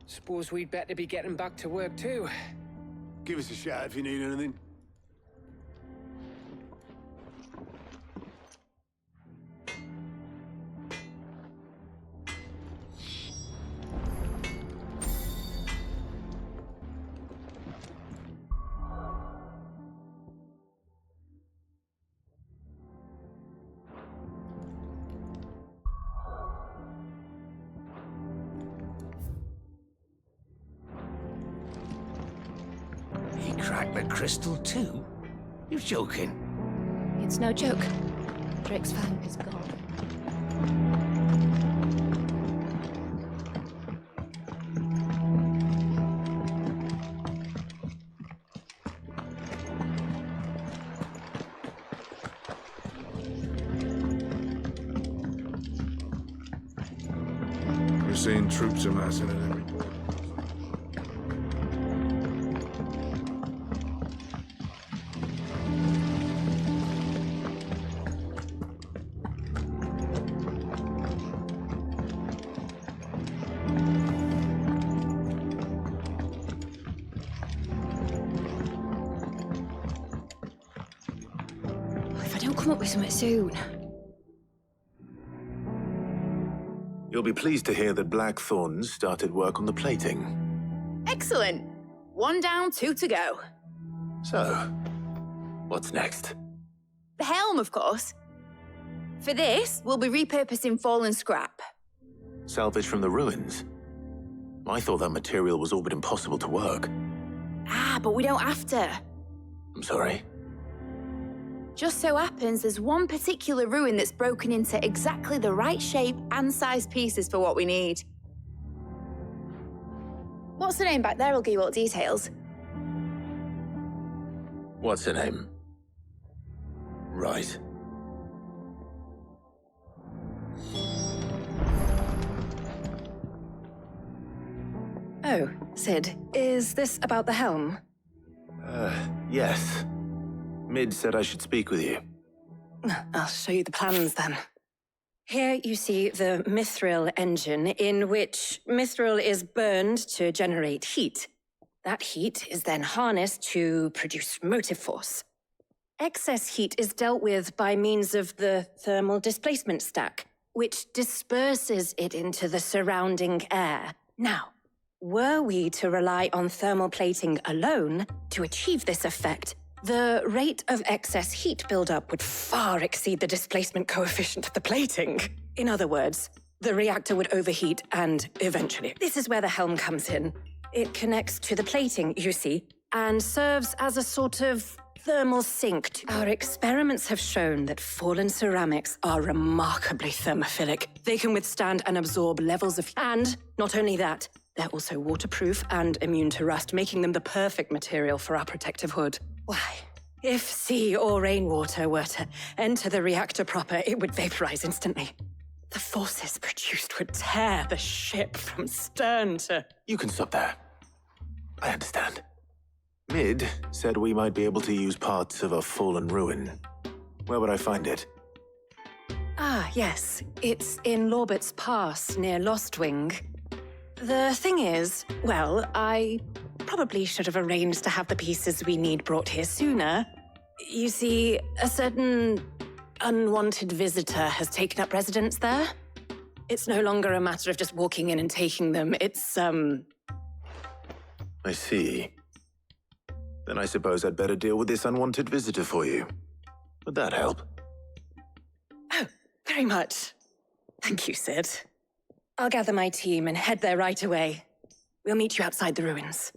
Suppose we'd better be getting back to work too. Give us a shout if you need anything. He cracked the crystal too? You're joking. It's no joke. Drake's fang is gone. We're seeing troops amassing at every port. come up with something soon. You'll be pleased to hear that Blackthorn's started work on the plating. Excellent. 1 down, 2 to go. So, what's next? The helm, of course. For this, we'll be repurposing fallen scrap. Salvage from the ruins? I thought that material was all but impossible to work. Ah, but we don't have to. I'm sorry. Just so happens there's one particular ruin that's broken into exactly the right shape and size pieces for what we need. What's the name back there? I'll give you all the details. What's her name? Right. Oh, Sid, is this about the helm? Yes. Mid said I should speak with you. I'll show you the plans then. Here you see the mithril engine, in which mithril is burned to generate heat. That heat is then harnessed to produce motive force. Excess heat is dealt with by means of the thermal displacement stack, which disperses it into the surrounding air. Now, were we to rely on thermal plating alone to achieve this effect, the rate of excess heat buildup would far exceed the displacement coefficient of the plating. In other words, the reactor would overheat and eventually. This is where the helm comes in. It connects to the plating, you see, and serves as a sort of thermal sink. Our experiments have shown that fallen ceramics are remarkably thermophilic. They can withstand and absorb levels of... And not only that, they're also waterproof and immune to rust, making them the perfect material for our protective hood. Why, if sea or rainwater were to enter the reactor proper, it would vaporize instantly. The forces produced would tear the ship from stern to... You can stop there. I understand. Mid said we might be able to use parts of a fallen ruin. Where would I find it? Ah, yes. It's in Lorbert's Pass, near Lostwing. The thing is, well, I probably should have arranged to have the pieces we need brought here sooner. You see, a certain unwanted visitor has taken up residence there. It's no longer a matter of just walking in and taking them. It's, I see. Then I suppose I'd better deal with this unwanted visitor for you. Would that help? Oh, very much. Thank you, Sid. I'll gather my team and head there right away. We'll meet you outside the ruins.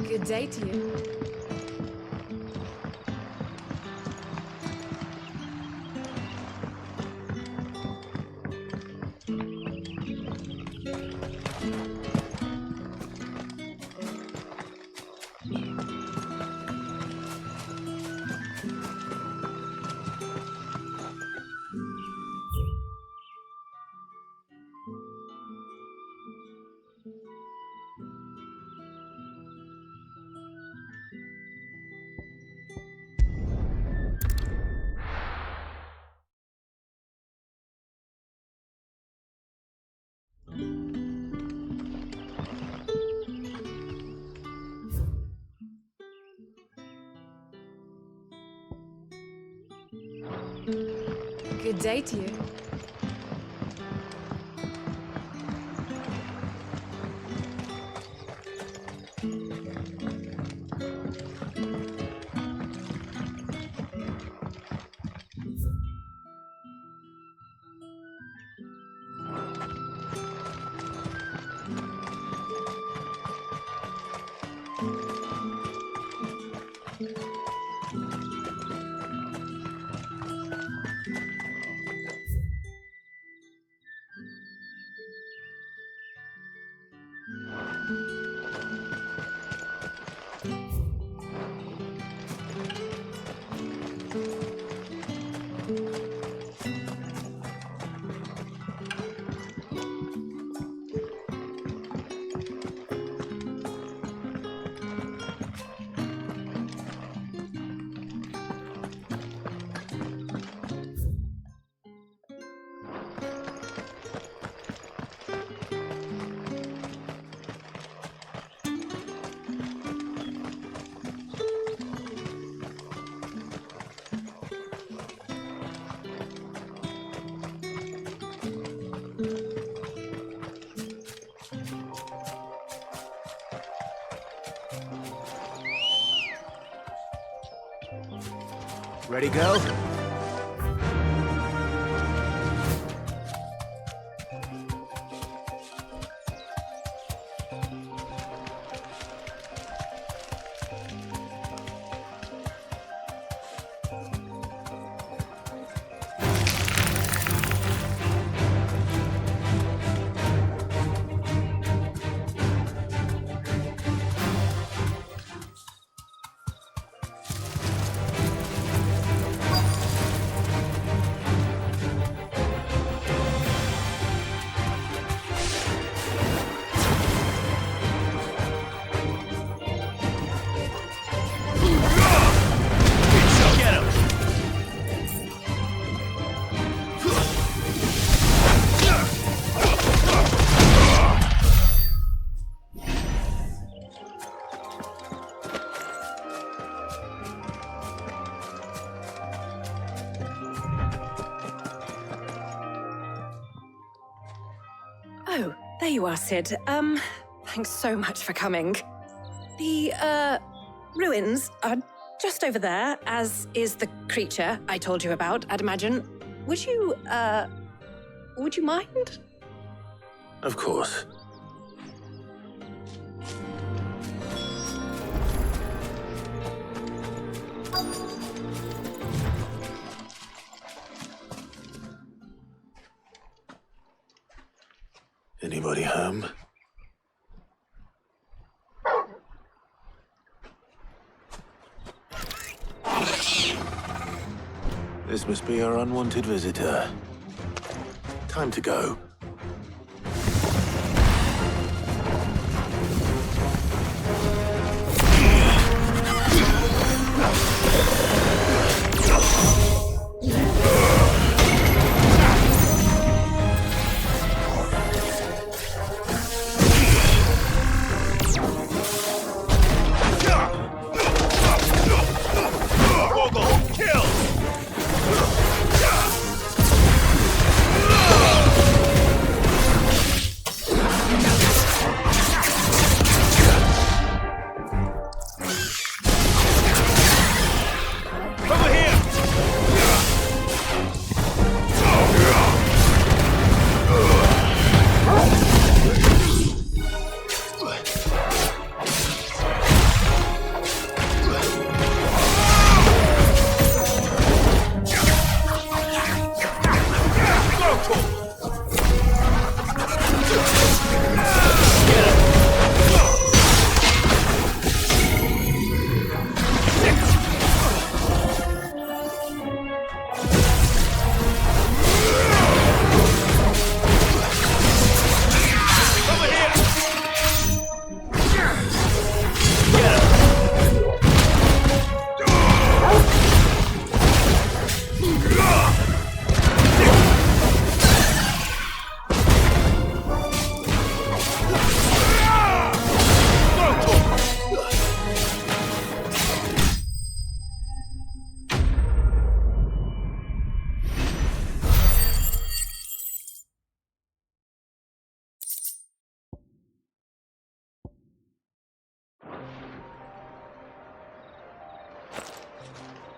Good day to you. Good day to you. Ready, go? Oh, there you are, Sid. Thanks so much for coming. The, ruins are just over there, as is the creature I told you about, I'd imagine. Would you mind? Of course. Anybody home? This must be our unwanted visitor. Time to go.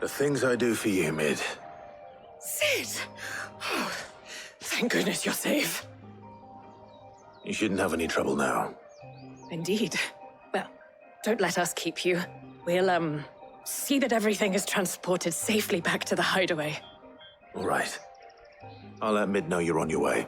The things I do for you, Mid. Sid! Oh, thank goodness you're safe. You shouldn't have any trouble now. Indeed. Well, don't let us keep you. We'll, see that everything is transported safely back to the hideaway. All right. I'll let Mid know you're on your way.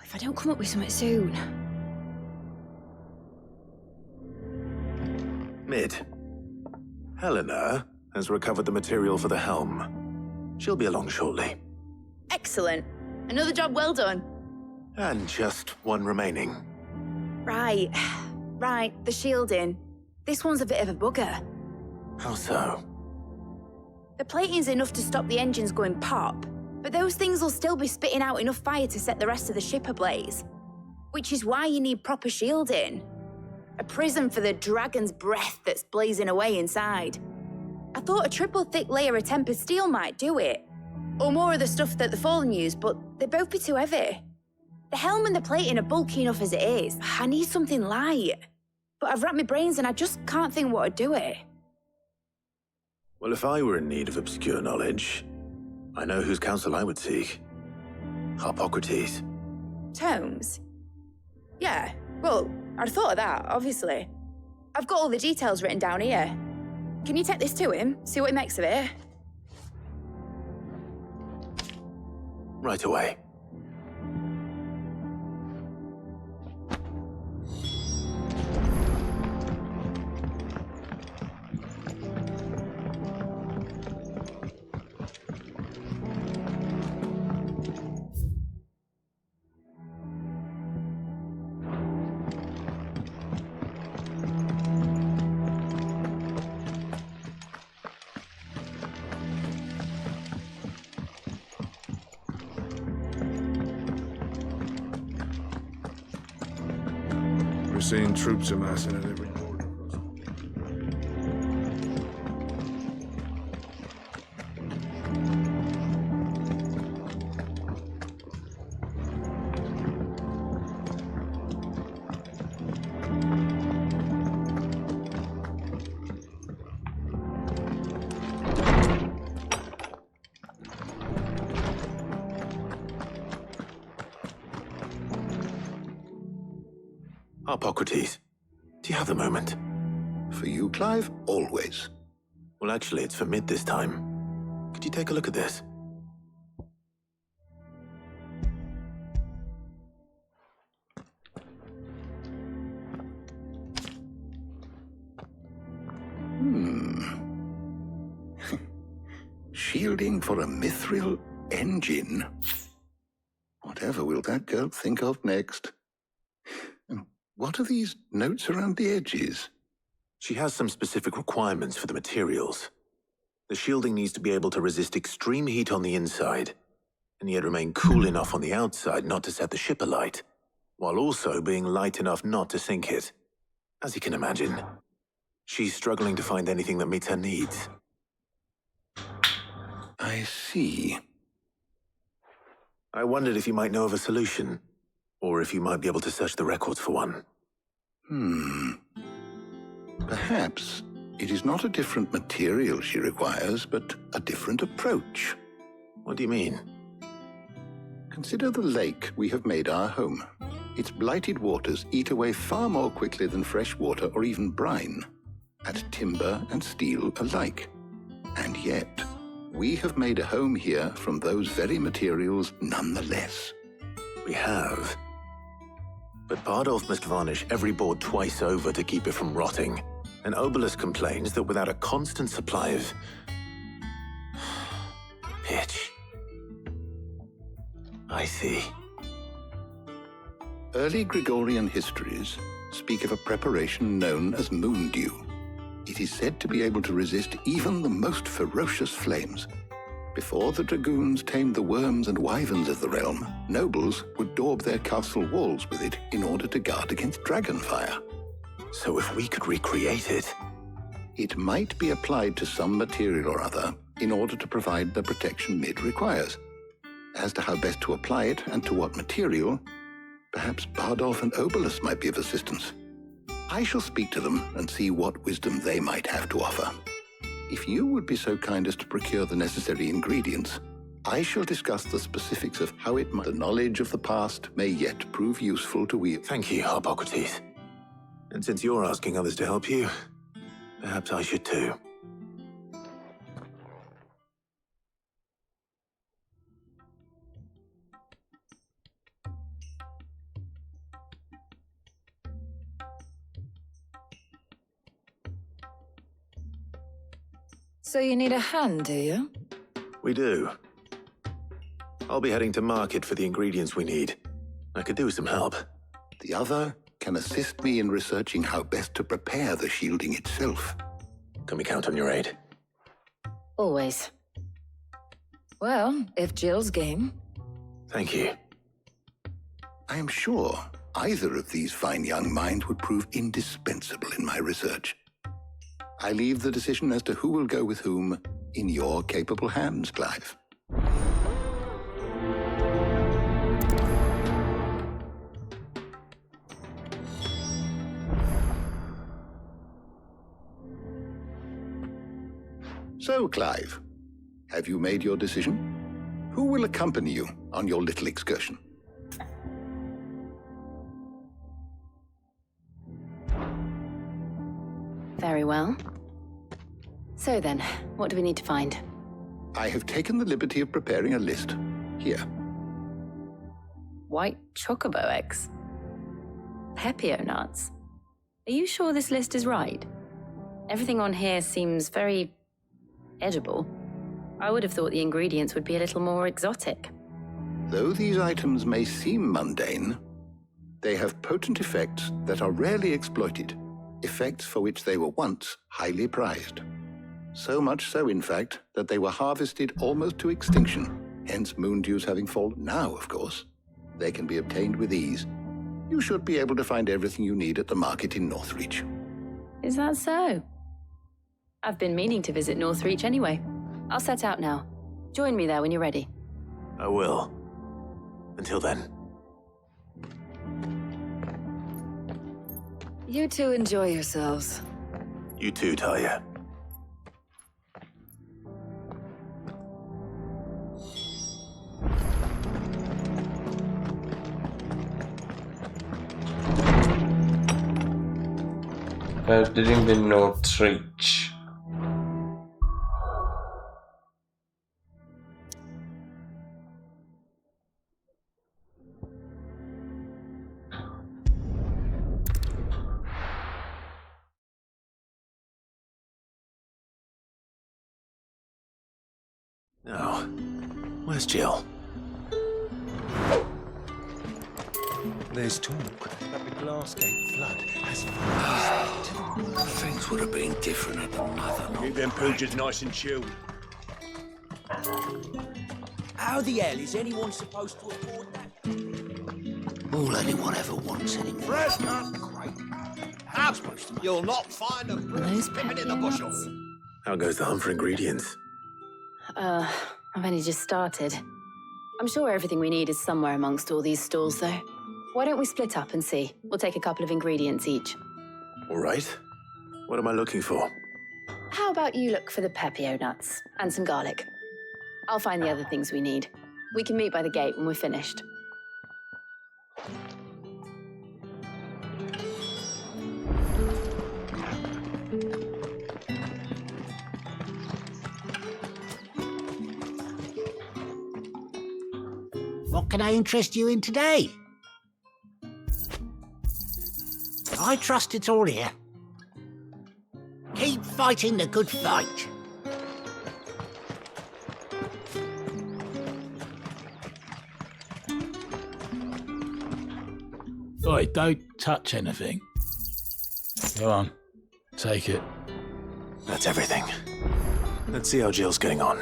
If I don't come up with something soon. Mid. Helena has recovered the material for the helm. She'll be along shortly. Excellent. Another job well done. And just one remaining. Right. Right, the shielding. This one's a bit of a bugger. How so? The plating's enough to stop the engines going pop, but those things will still be spitting out enough fire to set the rest of the ship ablaze. Which is why you need proper shielding. A prism for the dragon's breath that's blazing away inside. I thought a triple thick layer of tempered steel might do it. Or more of the stuff that the Fallen use, but they'd both be too heavy. The helm and the plating are bulky enough as it is. I need something light. But I've racked my brains and I just can't think what would do it. Well, if I were in need of obscure knowledge, I know whose counsel I would seek. Harpocrates. Tomes? Yeah, well, I'd thought of that, obviously. I've got all the details written down here. Can you take this to him, see what he makes of it? Right away. We're seeing troops amassing at every border. Harpocrates, do you have a moment? For you, Clive? Always. Well, actually, it's for Mid this time. Could you take a look at this? Shielding for a mithril engine. Whatever will that girl think of next? And what are these notes around the edges? She has some specific requirements for the materials. The shielding needs to be able to resist extreme heat on the inside, and yet remain cool enough on the outside not to set the ship alight, while also being light enough not to sink it. As you can imagine, she's struggling to find anything that meets her needs. I see. I wondered if you might know of a solution, or if you might be able to search the records for one. Perhaps it is not a different material she requires, but a different approach. What do you mean? Consider the lake we have made our home. Its blighted waters eat away far more quickly than fresh water or even brine, at timber and steel alike. And yet, we have made a home here from those very materials nonetheless. We have. But Bardolph must varnish every board twice over to keep it from rotting. And Obelisk complains that without a constant supply of pitch. I see. Early Gregorian histories speak of a preparation known as moon dew. It is said to be able to resist even the most ferocious flames. Before the dragoons tamed the worms and wyverns of the realm, nobles would daub their castle walls with it in order to guard against dragonfire. So if we could recreate it... It might be applied to some material or other in order to provide the protection Mid requires. As to how best to apply it and to what material, perhaps Bardolph and Obelisk might be of assistance. I shall speak to them and see what wisdom they might have to offer. If you would be so kind as to procure the necessary ingredients, I shall discuss the specifics of how it might... The knowledge of the past may yet prove useful to we... Thank you, Harpocrates. And since you're asking others to help you, perhaps I should too. So you need a hand, do you? We do. I'll be heading to market for the ingredients we need. I could do with some help. The other can assist me in researching how best to prepare the shielding itself. Can we count on your aid? Always. Well, if Jill's game. Thank you. I am sure either of these fine young minds would prove indispensable in my research. I leave the decision as to who will go with whom in your capable hands, Clive. So, Clive, have you made your decision? Who will accompany you on your little excursion? Very well. So then, what do we need to find? I have taken the liberty of preparing a list. Here. White chocobo eggs. Pepio nuts. Are you sure this list is right? Everything on here seems very edible. I would have thought the ingredients would be a little more exotic. Though these items may seem mundane, they have potent effects that are rarely exploited, effects for which they were once highly prized. So much so, in fact, that they were harvested almost to extinction, hence moon dews having fallen. Now, of course, they can be obtained with ease. You should be able to find everything you need at the market in Northreach. Is that so? I've been meaning to visit Northreach anyway. I'll set out now. Join me there when you're ready. I will. Until then. You two enjoy yourselves. You too, Talia. بریم به نورتریچ. Now, where's Jill? There's talk that the Glassgate flood has finally. Things would have been different at the mother. Keep them poogers nice and chilled. How the hell is anyone supposed to afford that? All anyone ever wants anymore. Fresh cut. How supposed to? You'll not find a bruise pippin in the bushel. How goes the hunt for ingredients? I've only just started. I'm sure everything we need is somewhere amongst all these stalls, though. Why don't we split up and see? We'll take a couple of ingredients each. All right. What am I looking for? How about you look for the pepio nuts and some garlic? I'll find the other things we need. We can meet by the gate when we're finished. What can I interest you in today? I trust it's all here. Keep fighting the good fight. Oi, don't touch anything. Go on, take it. That's everything. Let's see how Jill's getting on.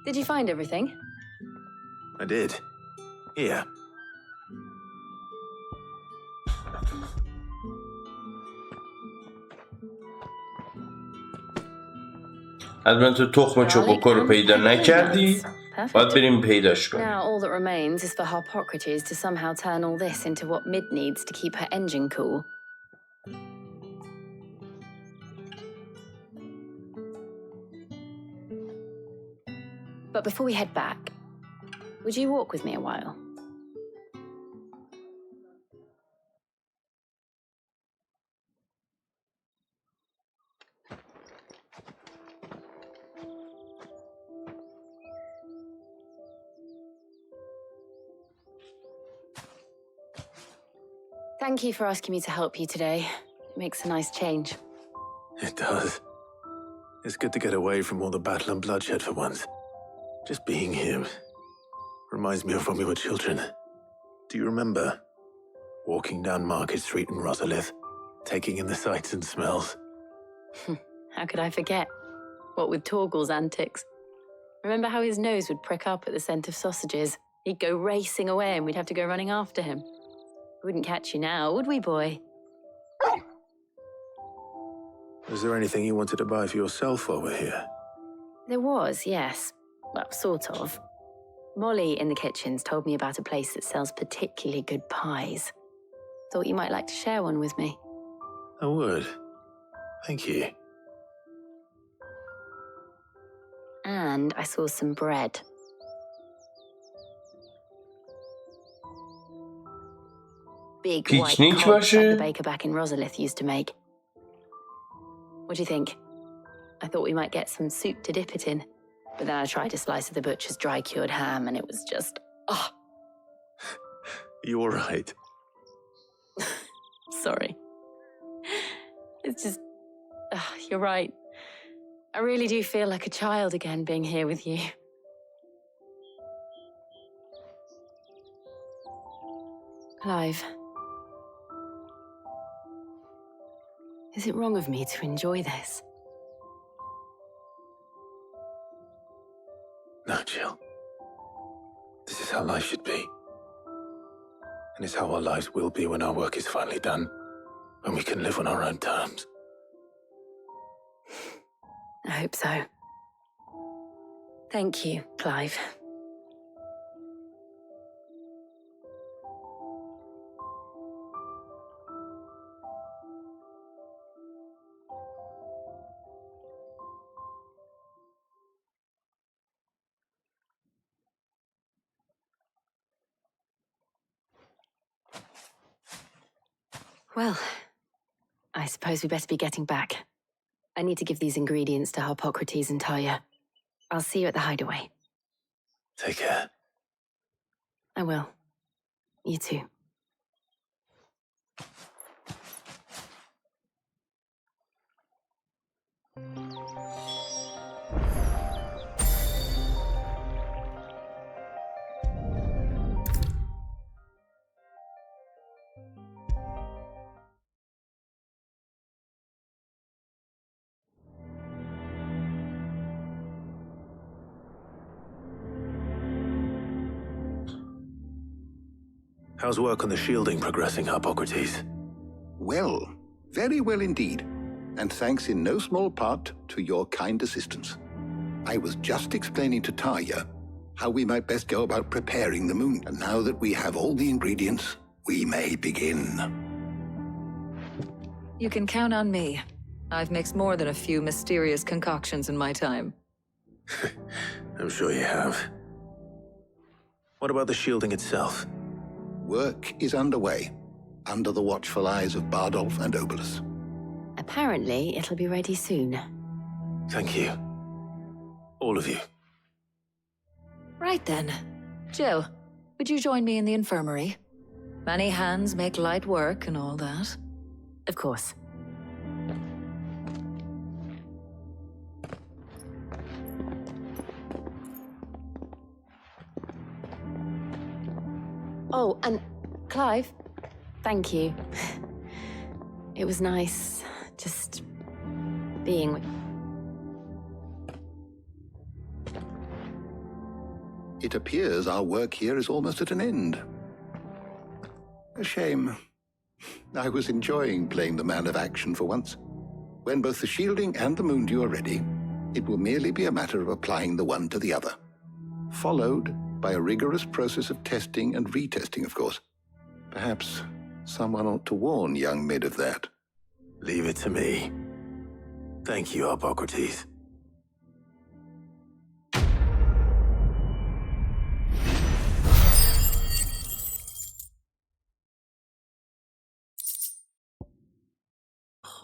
Did you find everything? I did. Here. حتما تو تخم چوبوکو رو پیدا نکردی باید بریم پیداش کنیم. Now all that remains is for Harpocrates to somehow turn all this into what Mid needs to keep her engine cool. But before we head back, would you walk with me a while? Thank you for asking me to help you today. It makes a nice change. It does. It's good to get away from all the battle and bloodshed for once. Just being here reminds me of when we were children. Do you remember walking down Market Street in Rosalith, taking in the sights and smells? How could I forget? What with Torgal's antics. Remember how his nose would prick up at the scent of sausages? He'd go racing away and we'd have to go running after him. We wouldn't catch you now, would we, boy? Was there anything you wanted to buy for yourself while we're here? There was, yes. Well, sort of. Molly in the kitchens told me about a place that sells particularly good pies. Thought you might like to share one with me. I would. Thank you. And I saw some bread. Big white Piknik cobs like başı. the baker back in Rosalith used to make. What do you think? I thought we might get some soup to dip it in. But then I tried a slice of the butcher's dry-cured ham and it was just, oh. You all right? Sorry. It's just, you're right. I really do feel like a child again being here with you. Clive. Is it wrong of me to enjoy this? No, Jill. This is how life should be. And it's how our lives will be when our work is finally done. When we can live on our own terms. I hope so. Thank you, Clive. Well, I suppose we best be getting back. I need to give these ingredients to Harpocrates and Taya. I'll see you at the hideaway. Take care. I will. You too. How's work on the shielding progressing, Harpocrates? Well, very well indeed. And thanks in no small part to your kind assistance. I was just explaining to Taya how we might best go about preparing the moon. And now that we have all the ingredients, we may begin. You can count on me. I've mixed more than a few mysterious concoctions in my time. I'm sure you have. What about the shielding itself? Work is underway, under the watchful eyes of Bardolph and Obolus. Apparently, it'll be ready soon. Thank you. All of you. Right then. Jill, would you join me in the infirmary? Many hands make light work and all that. Of course. Oh, and Clive, thank you. It was nice just being with... It appears our work here is almost at an end. A shame. I was enjoying playing the man of action for once. When both the shielding and the moon dew are ready, it will merely be a matter of applying the one to the other. Followed by a rigorous process of testing and retesting, of course. Perhaps someone ought to warn young Mid of that. Leave it to me. Thank you, Harpocrates.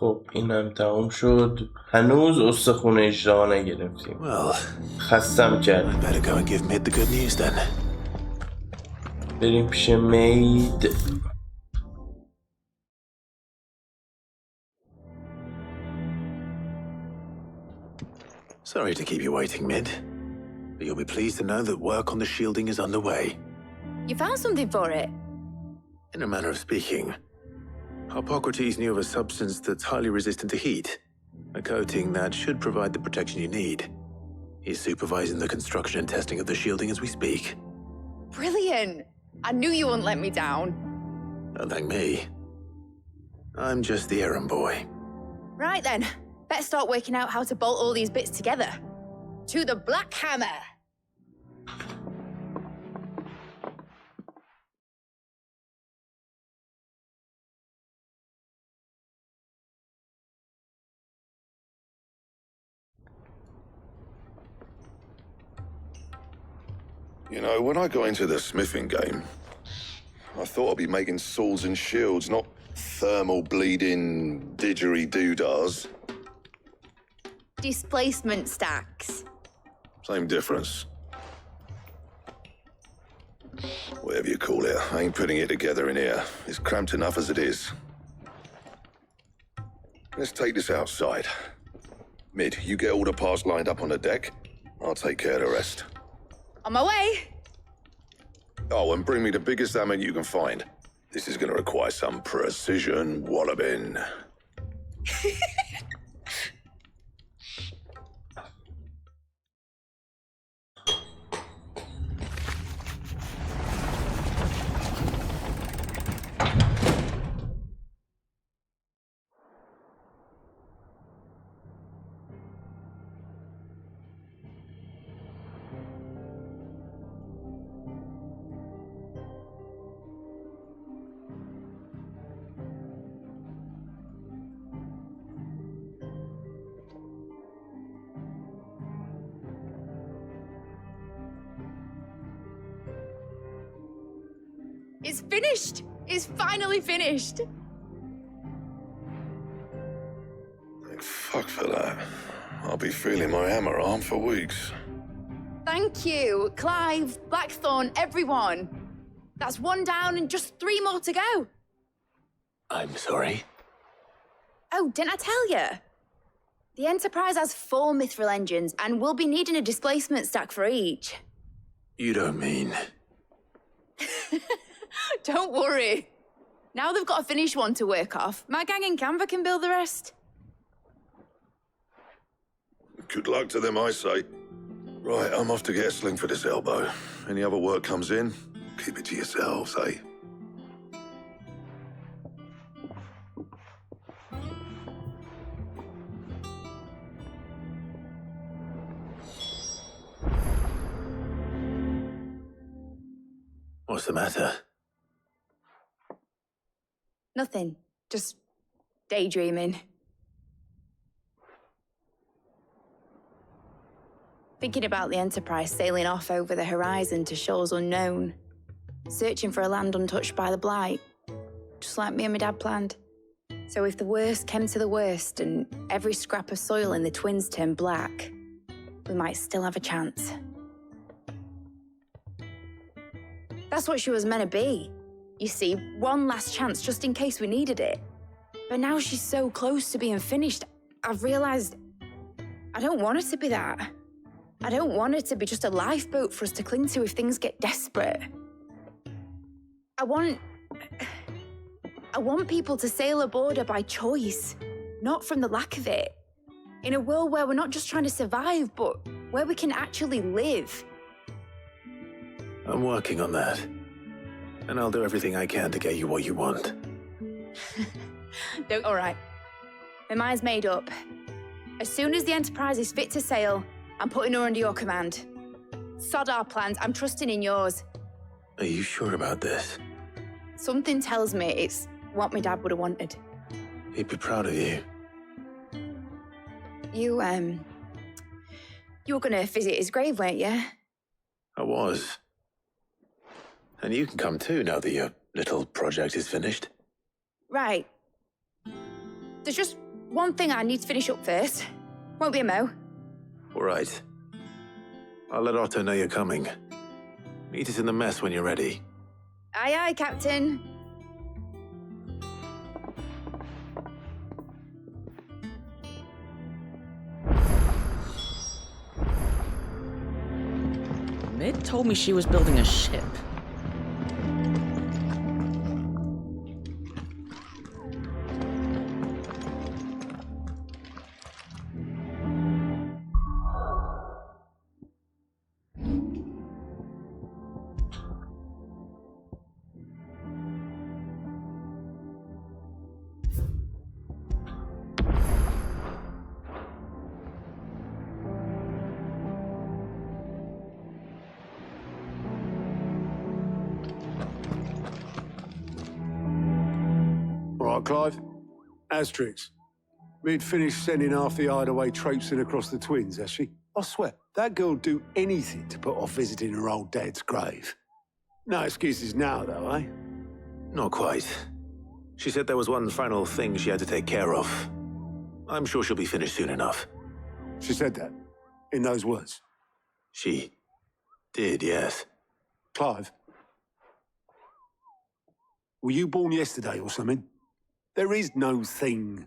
خب اینم تموم شد. هنوز استخونه اجرا نگرفتیم. خستم کرد. Better go and give Mid the good news then. بریم پیش مید. Sorry to keep you waiting, Mid. But you'll be pleased to know that work on the shielding is underway. You found something for it? In a manner of speaking, Hippocrates knew of a substance that's highly resistant to heat, a coating that should provide the protection you need. He's supervising the construction and testing of the shielding as we speak. Brilliant! I knew you wouldn't let me down. Don't thank me. I'm just the errand boy. Right then, better start working out how to bolt all these bits together. To the Black Hammer! You know, when I got into the smithing game, I thought I'd be making swords and shields, not thermal bleeding didgeridoo-dahs. Displacement stacks. Same difference. Whatever you call it, I ain't putting it together in here. It's cramped enough as it is. Let's take this outside. Mid, you get all the parts lined up on the deck. I'll take care of the rest. On my way! Oh, and bring me the biggest hammer you can find. This is gonna require some precision walloping. It's finished! It's finally finished! Thank fuck for that. I'll be feeling my hammer arm for weeks. Thank you, Clive, Blackthorn, everyone. That's one down and just 3 more to go. I'm sorry. Oh, didn't I tell you? The Enterprise has 4 mithril engines and we'll be needing a displacement stack for each. You don't mean... Don't worry. Now they've got a finished one to work off. My gang in Canva can build the rest. Good luck to them, I say. Right, I'm off to get a sling for this elbow. Any other work comes in, keep it to yourselves, eh? What's the matter? Nothing. Just daydreaming. Thinking about the Enterprise sailing off over the horizon to shores unknown. Searching for a land untouched by the Blight. Just like me and my dad planned. So if the worst came to the worst and every scrap of soil in the Twins turned black, we might still have a chance. That's what she was meant to be. You see, one last chance just in case we needed it. But now she's so close to being finished, I've realized I don't want it to be that. I don't want it to be just a lifeboat for us to cling to if things get desperate. I want people to sail aboard her by choice, not from the lack of it. In a world where we're not just trying to survive, but where we can actually live. I'm working on that. And I'll do everything I can to get you what you want. All right. My mind's made up. As soon as the Enterprise is fit to sail, I'm putting her under your command. Sod our plans, I'm trusting in yours. Are you sure about this? Something tells me it's what my dad would have wanted. He'd be proud of you. You were gonna visit his grave, weren't you? I was. And you can come too now that your little project is finished. Right. There's just one thing I need to finish up first. Won't be a mo. All right. I'll let Otto know you're coming. Meet us in the mess when you're ready. Aye, aye, Captain. Mid told me she was building a ship. Right, Clive. Asterix. We'd finished sending half the hideaway traipsing across the twins, has she? I swear, that girl'd do anything to put off visiting her old dad's grave. No excuses now, though, eh? Not quite. She said there was one final thing she had to take care of. I'm sure she'll be finished soon enough. She said that? In those words? She did, yes. Clive? Were you born yesterday or something? There is no thing.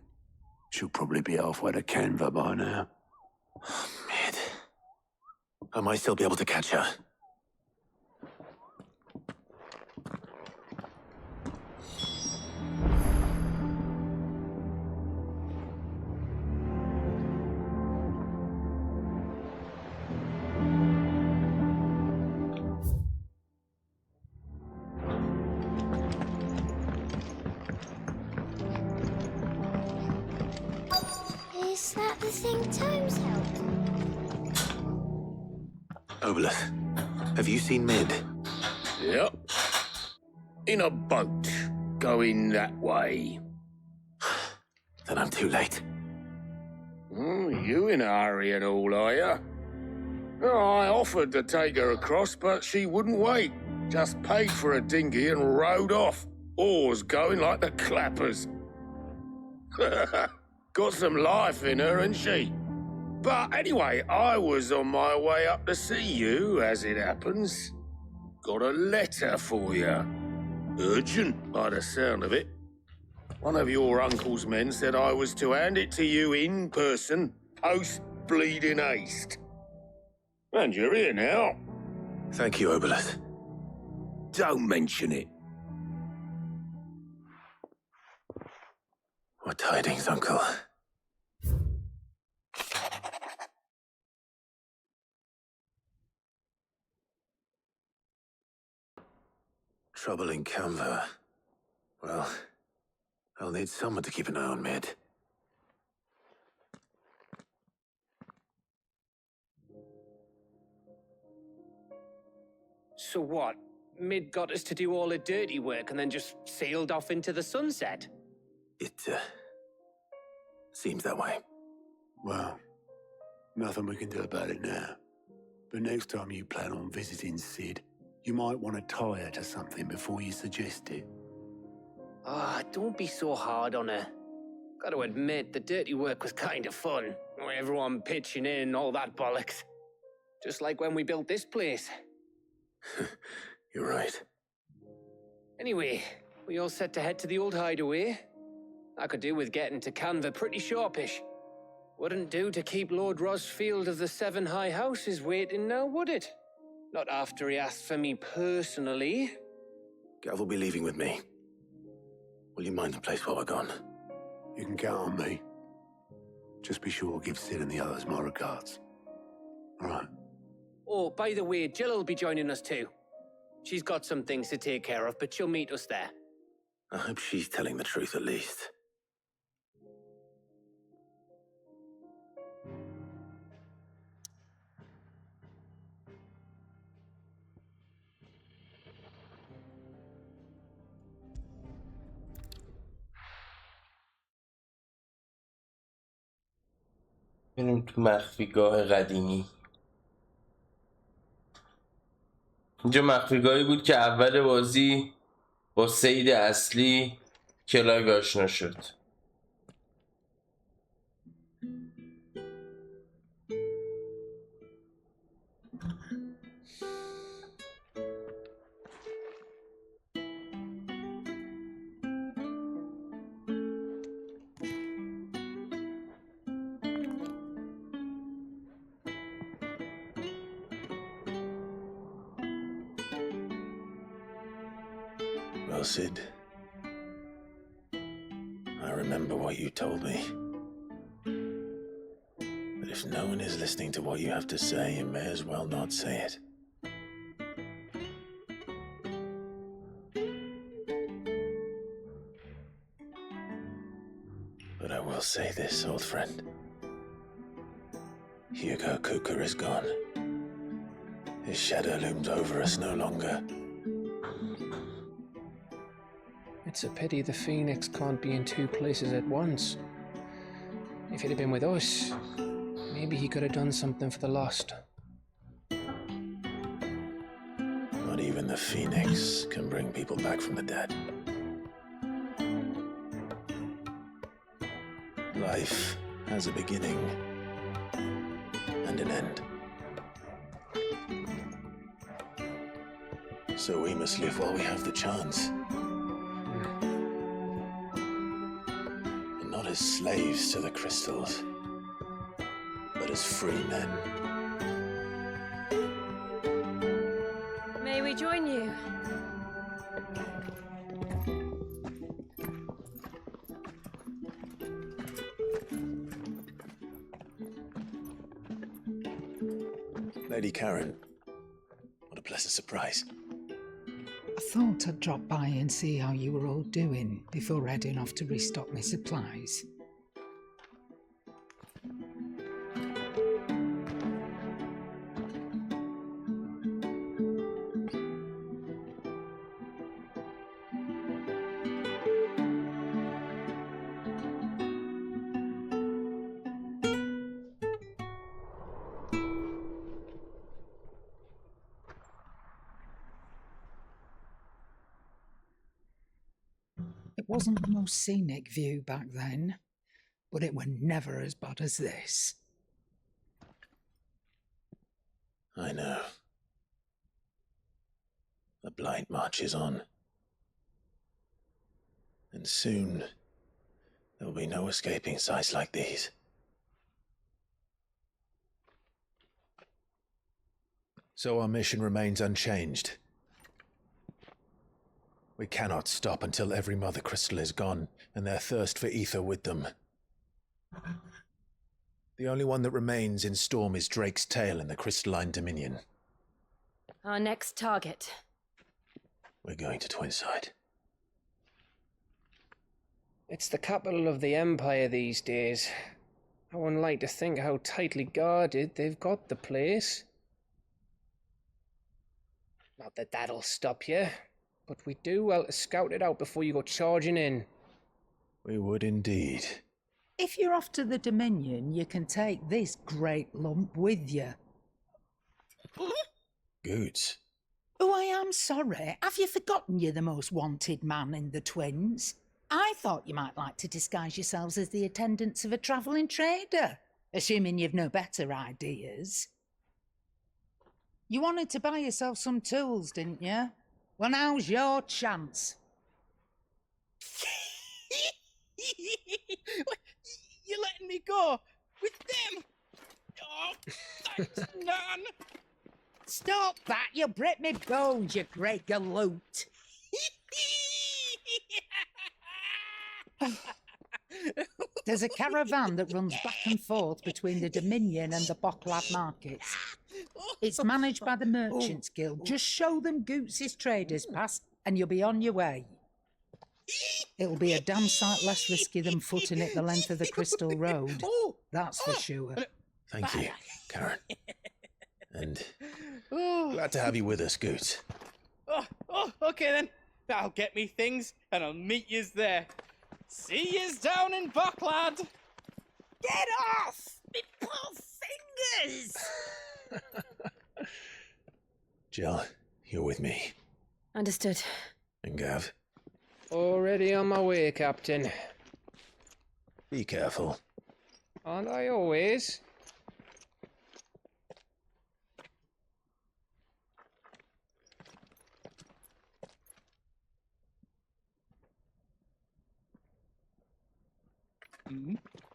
She'll probably be halfway to Canva by now. Mid. I might still be able to catch her. Is that the thing Tomes held? Obelus, have you seen Mid? Yep. In a boat, going that way. Then I'm too late. You in a hurry and all, are you? I offered to take her across, but she wouldn't wait. Just paid for a dinghy and rowed off. Oars going like the clappers. Got some life in her, ain't she? But anyway, I was on my way up to see you, as it happens. Got a letter for you. Urgent, by the sound of it. One of your uncle's men said I was to hand it to you in person, post-bleeding haste. And you're here now. Thank you, Obelus. Don't mention it. What tidings, Uncle? Trouble in Canva. Well, I'll need someone to keep an eye on Mid. So what? Mid got us to do all the dirty work and then just sailed off into the sunset? It, seems that way. Well, nothing we can do about it now. But next time you plan on visiting Sid, you might want to tie her to something before you suggest it. Ah, don't be so hard on her. Gotta admit, the dirty work was kind of fun. Everyone pitching in, all that bollocks. Just like when we built this place. You're right. Anyway, we all set to head to the old hideaway. I could do with getting to Canva pretty sharpish. Wouldn't do to keep Lord Rosfield of the Seven High Houses waiting now, would it? Not after he asked for me personally. Gav will be leaving with me. Will you mind the place while we're gone? You can count on me. Just be sure to give Sid and the others my regards. All right. Oh, by the way, Jill will be joining us too. She's got some things to take care of, but she'll meet us there. I hope she's telling the truth at least. بریم تو مخفیگاه قدیمی. اینجا مخفیگاهی بود که اول بازی با سید اصلی کلاگ آشنا شد. Well, Sid, I remember what you told me. But if no one is listening to what you have to say, you may as well not say it. But I will say this, old friend. Hugo Cooker is gone. His shadow looms over us no longer. It's a pity the Phoenix can't be in two places at once. If he'd have been with us, maybe he could have done something for the lost. Not even the Phoenix can bring people back from the dead. Life has a beginning and an end. So we must live while we have the chance. And not as slaves to the crystals, but as free men. May we join you? Lady Karen, what a pleasant surprise. I thought I'd drop by and see how you were all doing before heading off to restock my supplies. It wasn't the most scenic view back then, but it were never as bad as this. I know. The blight marches on. And soon, there will be no escaping sights like these. So our mission remains unchanged. We cannot stop until every mother crystal is gone, and their thirst for ether with them. The only one that remains in Storm is Drake's tail in the crystalline dominion. Our next target. We're going to Twinside. It's the capital of the Empire these days. I wouldn't like to think how tightly guarded they've got the place. Not that that'll stop you, but we do well to scout it out before you go charging in. We would indeed. If you're off to the Dominion, you can take this great lump with you. Goods. Oh, I am sorry. Have you forgotten you're the most wanted man in the Twins? I thought you might like to disguise yourselves as the attendants of a travelling trader, assuming you've no better ideas. You wanted to buy yourself some tools, didn't you? Well, now's your chance. You're letting me go with them? Oh, thanks, Nan. Stop that! You'll break me bones, you great galoot. There's a caravan that runs back and forth between the Dominion and the Bocklab markets. It's managed by the Merchants Guild. Just show them Goots' traders pass and you'll be on your way. It'll be a damn sight less risky than footing it the length of the Crystal Road. That's for sure. Thank you, Karen. And glad to have you with us, Goots. Okay then. That'll get me things, and I'll meet yous there. See yous down in Bocklad. Get off! Me poor fingers! Jill, you're with me. Understood. And Gav, Already on my way, Captain. be careful. Aren't I always?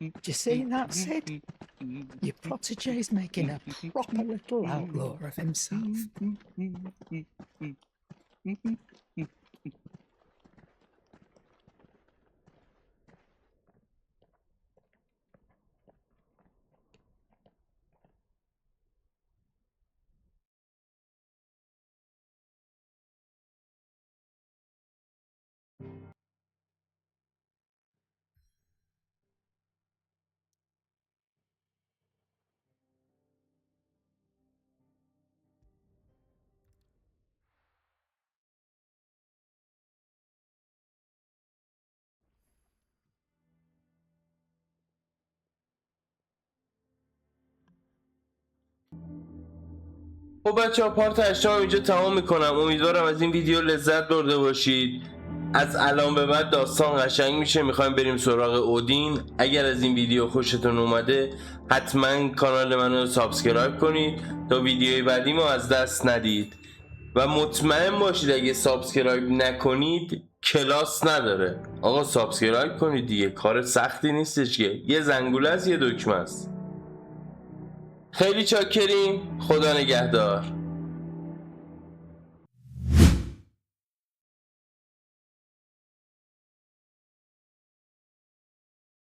Do you see that, Sid? Your protege's making a proper little outlaw of himself. خب بچه ها پارت 8 اینجا تمام میکنم. امیدوارم از این ویدیو لذت برده باشید. از الان به بعد داستان قشنگ میشه. میخوایم بریم سراغ اودین. اگر از این ویدیو خوشتون اومده حتما کانال منو سابسکرایب کنید تا ویدیوی بعدی ما از دست ندید و مطمئن باشید اگه سابسکرایب نکنید کلاس نداره. آقا سابسکرایب کنید دیگه، کار سختی نیستش که، یه زنگوله است یه دکمه است. خیلی چاکریم، خدا نگهدار.